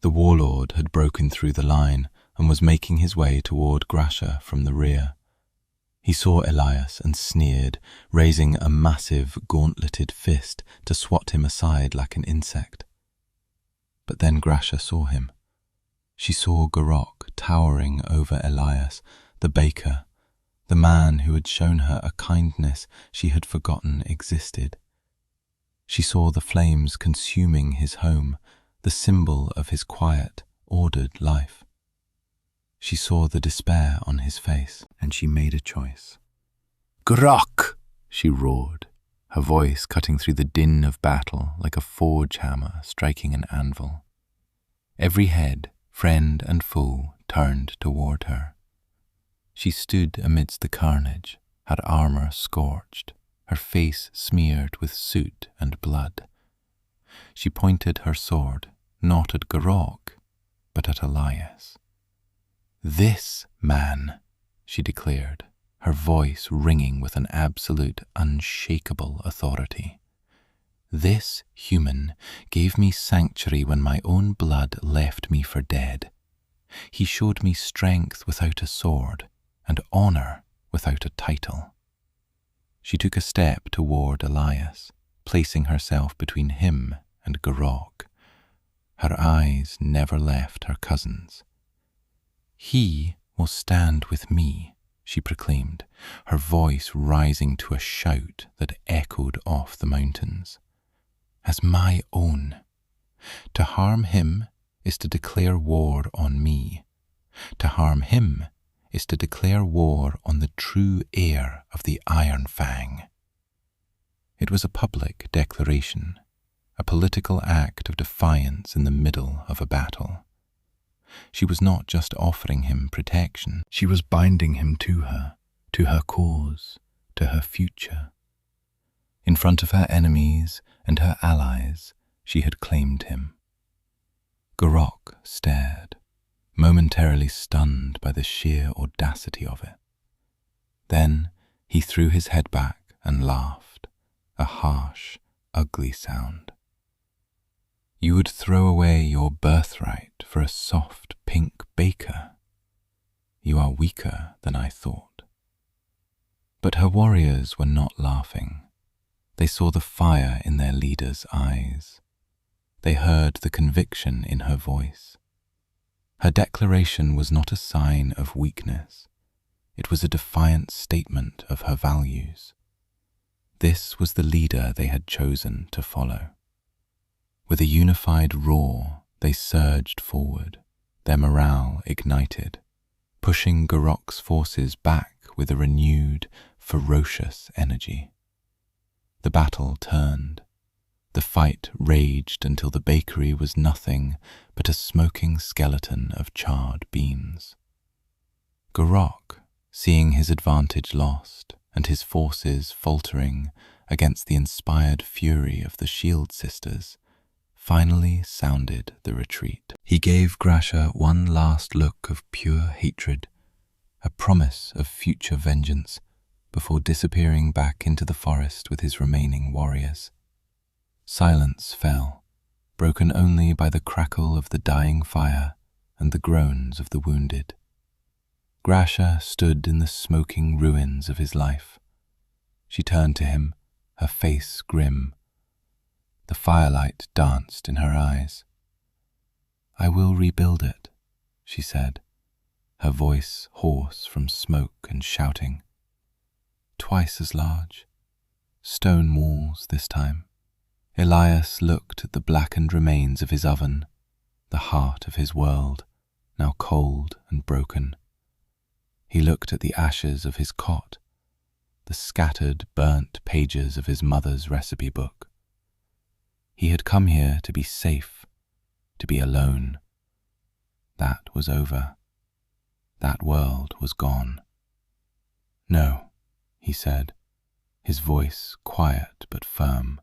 The warlord had broken through the line and was making his way toward Gracia from the rear. He saw Elias and sneered, raising a massive, gauntleted fist to swat him aside like an insect. But then Gracia saw him. She saw Garok towering over Elias, the baker, the man who had shown her a kindness she had forgotten existed. She saw the flames consuming his home, the symbol of his quiet, ordered life. She saw the despair on his face, and she made a choice. "Garok!" she roared, her voice cutting through the din of battle like a forge hammer striking an anvil. Every head, friend and foe, turned toward her. She stood amidst the carnage, her armor scorched, her face smeared with soot and blood. She pointed her sword, not at Garok, but at Elias. "This man," she declared, her voice ringing with an absolute, unshakable authority. "This human gave me sanctuary when my own blood left me for dead. He showed me strength without a sword and honor without a title." She took a step toward Elias, placing herself between him and Garok. Her eyes never left her cousin's. "He will stand with me," she proclaimed, her voice rising to a shout that echoed off the mountains. "As my own. To harm him is to declare war on me. To harm him is to declare war on the true heir of the Iron Fang." It was a public declaration, a political act of defiance in the middle of a battle. She was not just offering him protection, she was binding him to her cause, to her future. In front of her enemies and her allies, she had claimed him. Garok stared, momentarily stunned by the sheer audacity of it. Then he threw his head back and laughed, a harsh, ugly sound. "You would throw away your birthright for a soft pink baker? You are weaker than I thought." But her warriors were not laughing. They saw the fire in their leader's eyes. They heard the conviction in her voice. Her declaration was not a sign of weakness. It was a defiant statement of her values. This was the leader they had chosen to follow. With a unified roar, they surged forward, their morale ignited, pushing Garok's forces back with a renewed, ferocious energy. The battle turned. The fight raged until the bakery was nothing but a smoking skeleton of charred beans. Garok, seeing his advantage lost and his forces faltering, against the inspired fury of the Shield Sisters, finally sounded the retreat. He gave Gracia one last look of pure hatred, a promise of future vengeance, before disappearing back into the forest with his remaining warriors. Silence fell, broken only by the crackle of the dying fire and the groans of the wounded. Gracia stood in the smoking ruins of his life. She turned to him, her face grim. The firelight danced in her eyes. "I will rebuild it," she said, her voice hoarse from smoke and shouting. "Twice as large. Stone walls this time." Elias looked at the blackened remains of his oven, the heart of his world, now cold and broken. He looked at the ashes of his cot, the scattered, burnt pages of his mother's recipe book. He had come here to be safe, to be alone. That was over. That world was gone. "No," he said, his voice quiet but firm.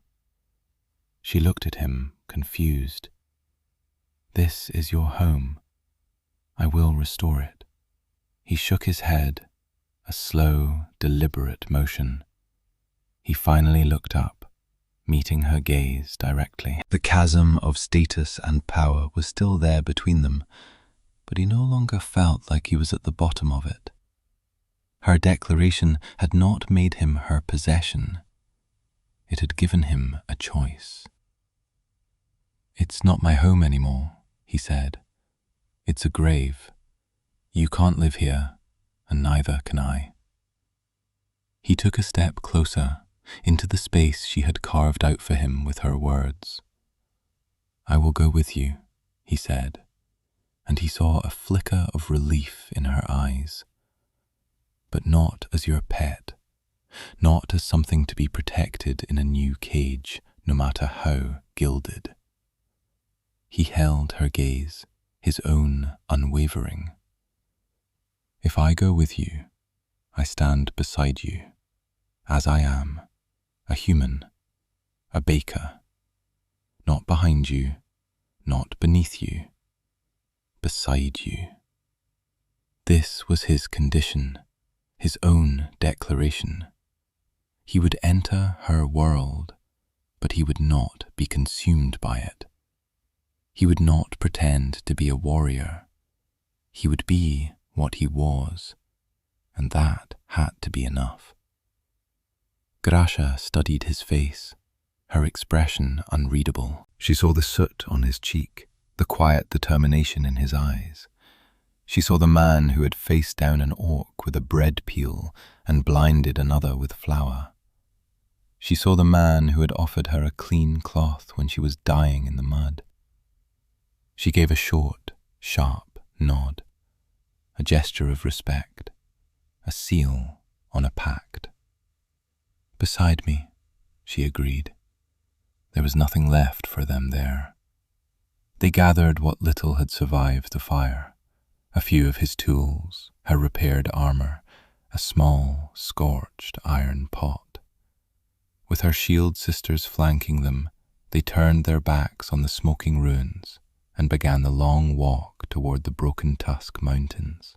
She looked at him, confused. "This is your home. I will restore it." He shook his head, a slow, deliberate motion. He finally looked up, meeting her gaze directly. The chasm of status and power was still there between them, but he no longer felt like he was at the bottom of it. Her declaration had not made him her possession. It had given him a choice. "It's not my home anymore," he said. "It's a grave. You can't live here, and neither can I." He took a step closer, into the space she had carved out for him with her words. "I will go with you," he said, and he saw a flicker of relief in her eyes. "But not as your pet, not as something to be protected in a new cage, no matter how gilded." He held her gaze, his own unwavering. "If I go with you, I stand beside you, as I am, a human, a baker, not behind you, not beneath you, beside you." This was his condition, his own declaration. He would enter her world, but he would not be consumed by it. He would not pretend to be a warrior. He would be what he was, and that had to be enough. Gracia studied his face, her expression unreadable. She saw the soot on his cheek, the quiet determination in his eyes. She saw the man who had faced down an orc with a bread peel and blinded another with flour. She saw the man who had offered her a clean cloth when she was dying in the mud. She gave a short, sharp nod, a gesture of respect, a seal on a pact. "Beside me," she agreed. There was nothing left for them there. They gathered what little had survived the fire, a few of his tools, her repaired armor, a small, scorched iron pot. With her Shield Sisters flanking them, they turned their backs on the smoking ruins and began the long walk toward the Broken Tusk Mountains.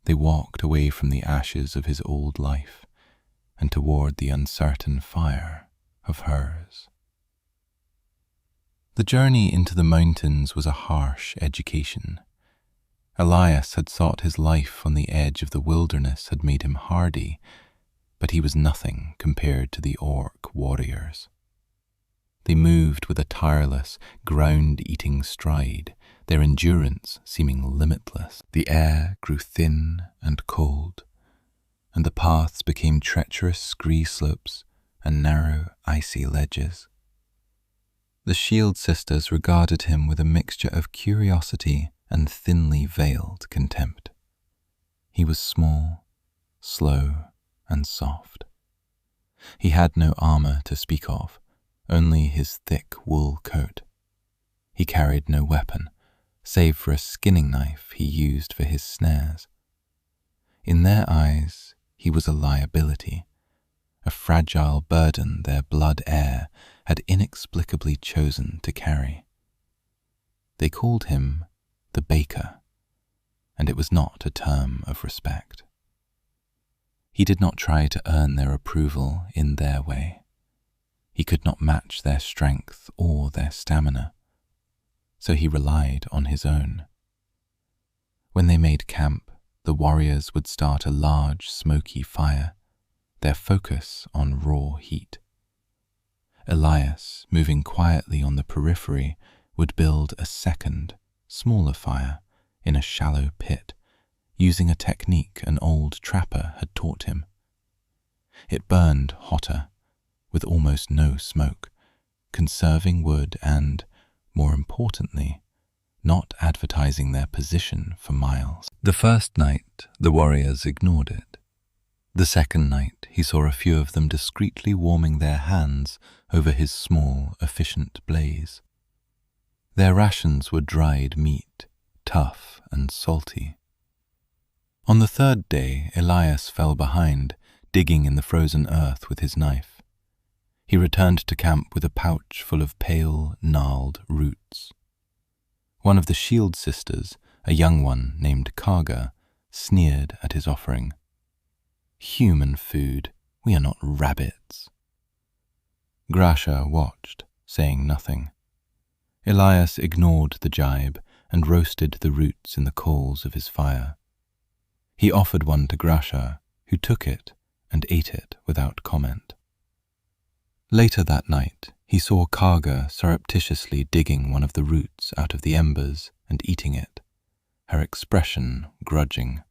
They walked away from the ashes of his old life and toward the uncertain fire of hers. The journey into the mountains was a harsh education. Elias had thought his life on the edge of the wilderness had made him hardy, but he was nothing compared to the orc warriors. They moved with a tireless, ground-eating stride, their endurance seeming limitless. The air grew thin and cold, and the paths became treacherous scree slopes and narrow, icy ledges. The Shield Sisters regarded him with a mixture of curiosity and thinly veiled contempt. He was small, slow, and soft. He had no armor to speak of, only his thick wool coat. He carried no weapon, save for a skinning knife he used for his snares. In their eyes, he was a liability, a fragile burden their blood heir had inexplicably chosen to carry. They called him the baker, and it was not a term of respect. He did not try to earn their approval in their way. He could not match their strength or their stamina, so he relied on his own. When they made camp, the warriors would start a large, smoky fire, their focus on raw heat. Elias, moving quietly on the periphery, would build a second, smaller fire in a shallow pit, using a technique an old trapper had taught him. It burned hotter, with almost no smoke, conserving wood and, more importantly, not advertising their position for miles. The first night, the warriors ignored it. The second night, he saw a few of them discreetly warming their hands over his small, efficient blaze. Their rations were dried meat, tough and salty. On the third day, Elias fell behind, digging in the frozen earth with his knife. He returned to camp with a pouch full of pale, gnarled roots. One of the Shield sisters, a young one named Karga, sneered at his offering. "Human food, we are not rabbits." Gracia watched, saying nothing. Elias ignored the jibe and roasted the roots in the coals of his fire. He offered one to Gracia, who took it and ate it without comment. Later that night, he saw Karga surreptitiously digging one of the roots out of the embers and eating it, her expression grudging.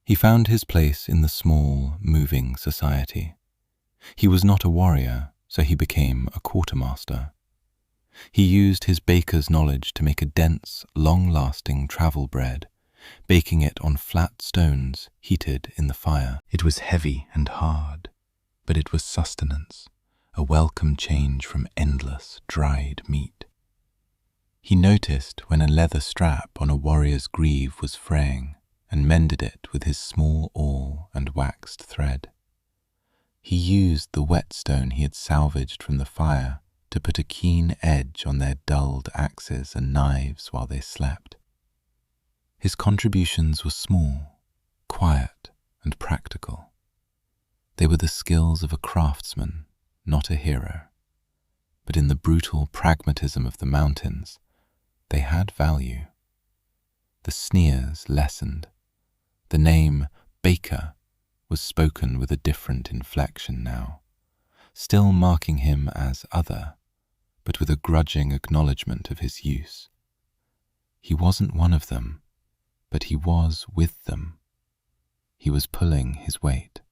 He found his place in the small, moving society. He was not a warrior, so he became a quartermaster. He used his baker's knowledge to make a dense, long-lasting travel bread, baking it on flat stones heated in the fire. It was heavy and hard, but it was sustenance, a welcome change from endless, dried meat. He noticed when a leather strap on a warrior's greave was fraying, and mended it with his small awl and waxed thread. He used the whetstone he had salvaged from the fire to put a keen edge on their dulled axes and knives while they slept. His contributions were small, quiet, and practical. They were the skills of a craftsman, not a hero. But in the brutal pragmatism of the mountains, they had value. The sneers lessened. The name Baker was spoken with a different inflection now, still marking him as other, but with a grudging acknowledgement of his use. He wasn't one of them, but he was with them. He was pulling his weight.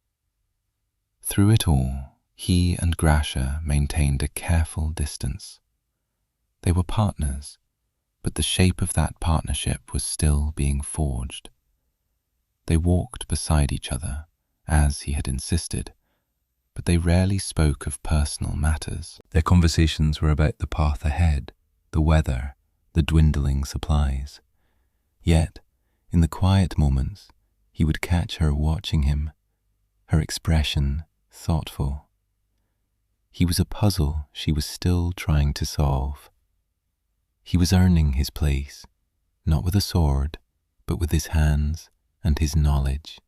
Through it all, he and Gracia maintained a careful distance. They were partners, but the shape of that partnership was still being forged. They walked beside each other, as he had insisted, but they rarely spoke of personal matters. Their conversations were about the path ahead, the weather, the dwindling supplies. Yet, in the quiet moments, he would catch her watching him, her expression thoughtful. He was a puzzle she was still trying to solve. He was earning his place, not with a sword, but with his hands and his knowledge.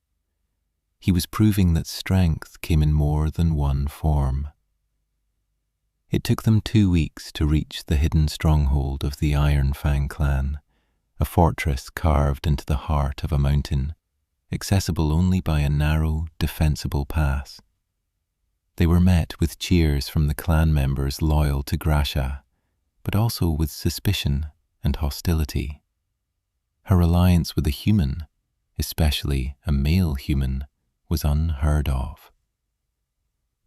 He was proving that strength came in more than one form. It took them 2 weeks to reach the hidden stronghold of the Iron Fang clan, a fortress carved into the heart of a mountain, accessible only by a narrow, defensible pass. They were met with cheers from the clan members loyal to Gracia, but also with suspicion and hostility. Her alliance with a human, especially a male human, was unheard of.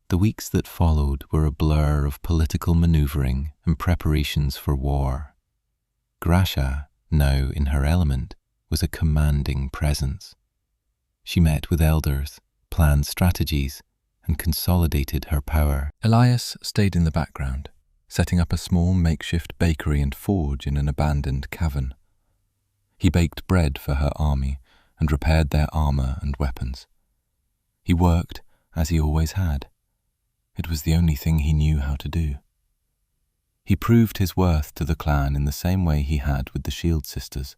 The weeks that followed were a blur of political maneuvering and preparations for war. Gracia, now in her element, was a commanding presence. She met with elders, planned strategies, and consolidated her power. Elias stayed in the background, setting up a small makeshift bakery and forge in an abandoned cavern. He baked bread for her army and repaired their armor and weapons. He worked as he always had. It was the only thing he knew how to do. He proved his worth to the clan in the same way he had with the Shield Sisters,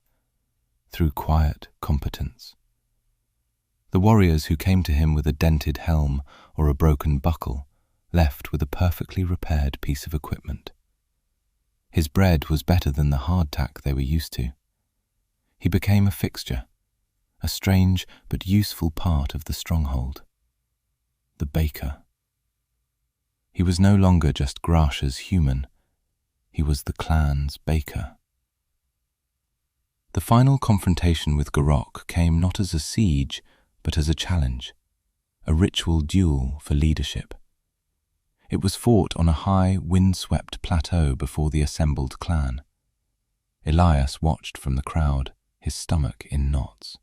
through quiet competence. The warriors who came to him with a dented helm or a broken buckle left with a perfectly repaired piece of equipment. His bread was better than the hardtack they were used to. He became a fixture, a strange but useful part of the stronghold. The baker. He was no longer just Grasha's human. He was the clan's baker. The final confrontation with Garok came not as a siege, but as a challenge, a ritual duel for leadership. It was fought on a high, wind-swept plateau before the assembled clan. Elias watched from the crowd, his stomach in knots.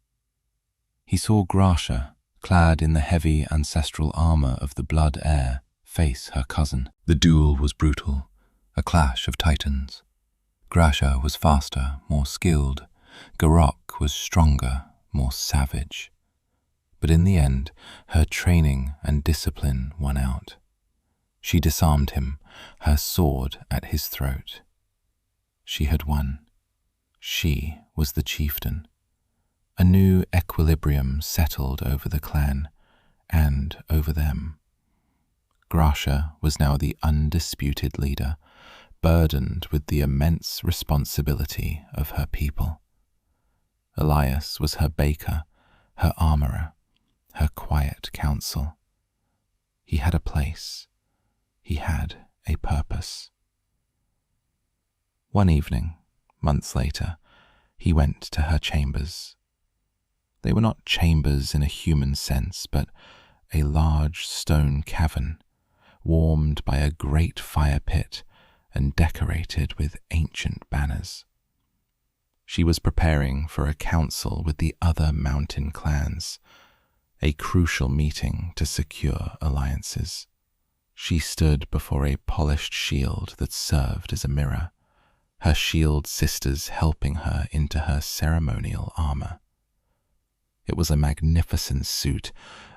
He saw Grasha, clad in the heavy ancestral armor of the blood heir, face her cousin. The duel was brutal, a clash of titans. Grasha was faster, more skilled. Garok was stronger, more savage. But in the end, her training and discipline won out. She disarmed him, her sword at his throat. She had won. She was the chieftain. A new equilibrium settled over the clan and over them. Grasha was now the undisputed leader, burdened with the immense responsibility of her people. Elias was her baker, her armorer, her quiet counsel. He had a place. He had a purpose. One evening, months later, he went to her chambers. They were not chambers in a human sense, but a large stone cavern, warmed by a great fire pit and decorated with ancient banners. She was preparing for a council with the other mountain clans, a crucial meeting to secure alliances. She stood before a polished shield that served as a mirror, her shield sisters helping her into her ceremonial armor. It was a magnificent suit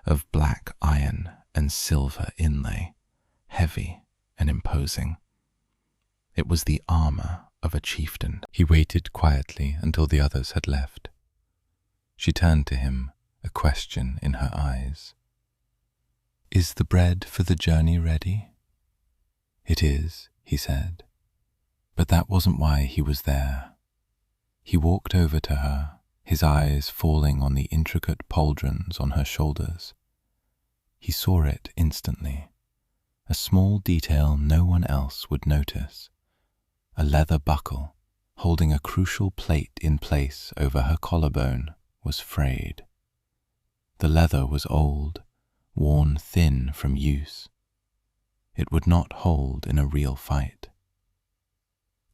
of black iron and silver inlay, heavy and imposing. It was the armor of a chieftain. He waited quietly until the others had left. She turned to him, a question in her eyes. "Is the bread for the journey ready?" "It is," he said. But that wasn't why he was there. He walked over to her, his eyes falling on the intricate pauldrons on her shoulders. He saw it instantly, a small detail no one else would notice. A leather buckle, holding a crucial plate in place over her collarbone, was frayed. The leather was old, worn thin from use. It would not hold in a real fight.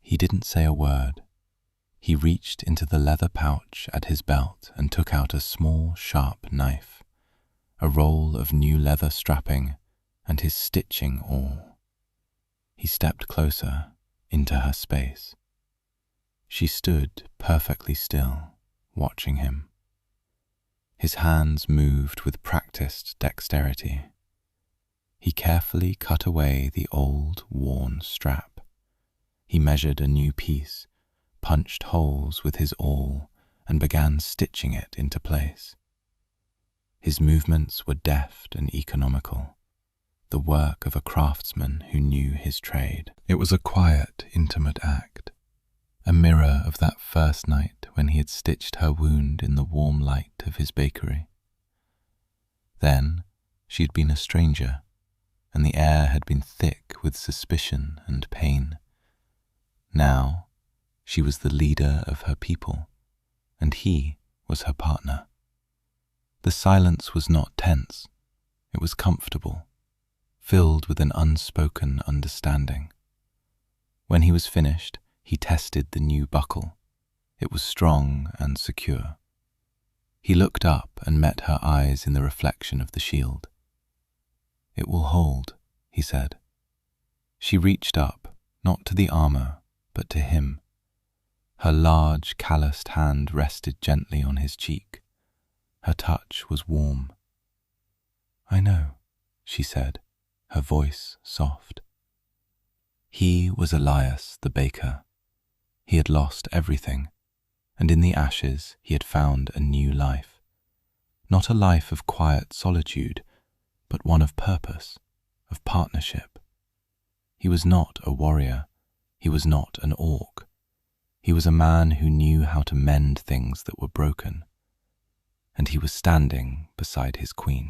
He didn't say a word. He reached into the leather pouch at his belt and took out a small, sharp knife, a roll of new leather strapping, and his stitching awl. He stepped closer, into her space. She stood perfectly still, watching him. His hands moved with practiced dexterity. He carefully cut away the old, worn strap. He measured a new piece, punched holes with his awl, and began stitching it into place. His movements were deft and economical, the work of a craftsman who knew his trade. It was a quiet, intimate act, a mirror of that first night when he had stitched her wound in the warm light of his bakery. Then she had been a stranger, and the air had been thick with suspicion and pain. Now she was the leader of her people, and he was her partner. The silence was not tense, it was comfortable, filled with an unspoken understanding. When he was finished, he tested the new buckle. It was strong and secure. He looked up and met her eyes in the reflection of the shield. "It will hold," he said. She reached up, not to the armor, but to him. Her large, calloused hand rested gently on his cheek. Her touch was warm. "I know," she said, her voice soft. He was Elias the baker. He had lost everything, and in the ashes he had found a new life. Not a life of quiet solitude, but one of purpose, of partnership. He was not a warrior. He was not an orc. He was a man who knew how to mend things that were broken. And he was standing beside his queen.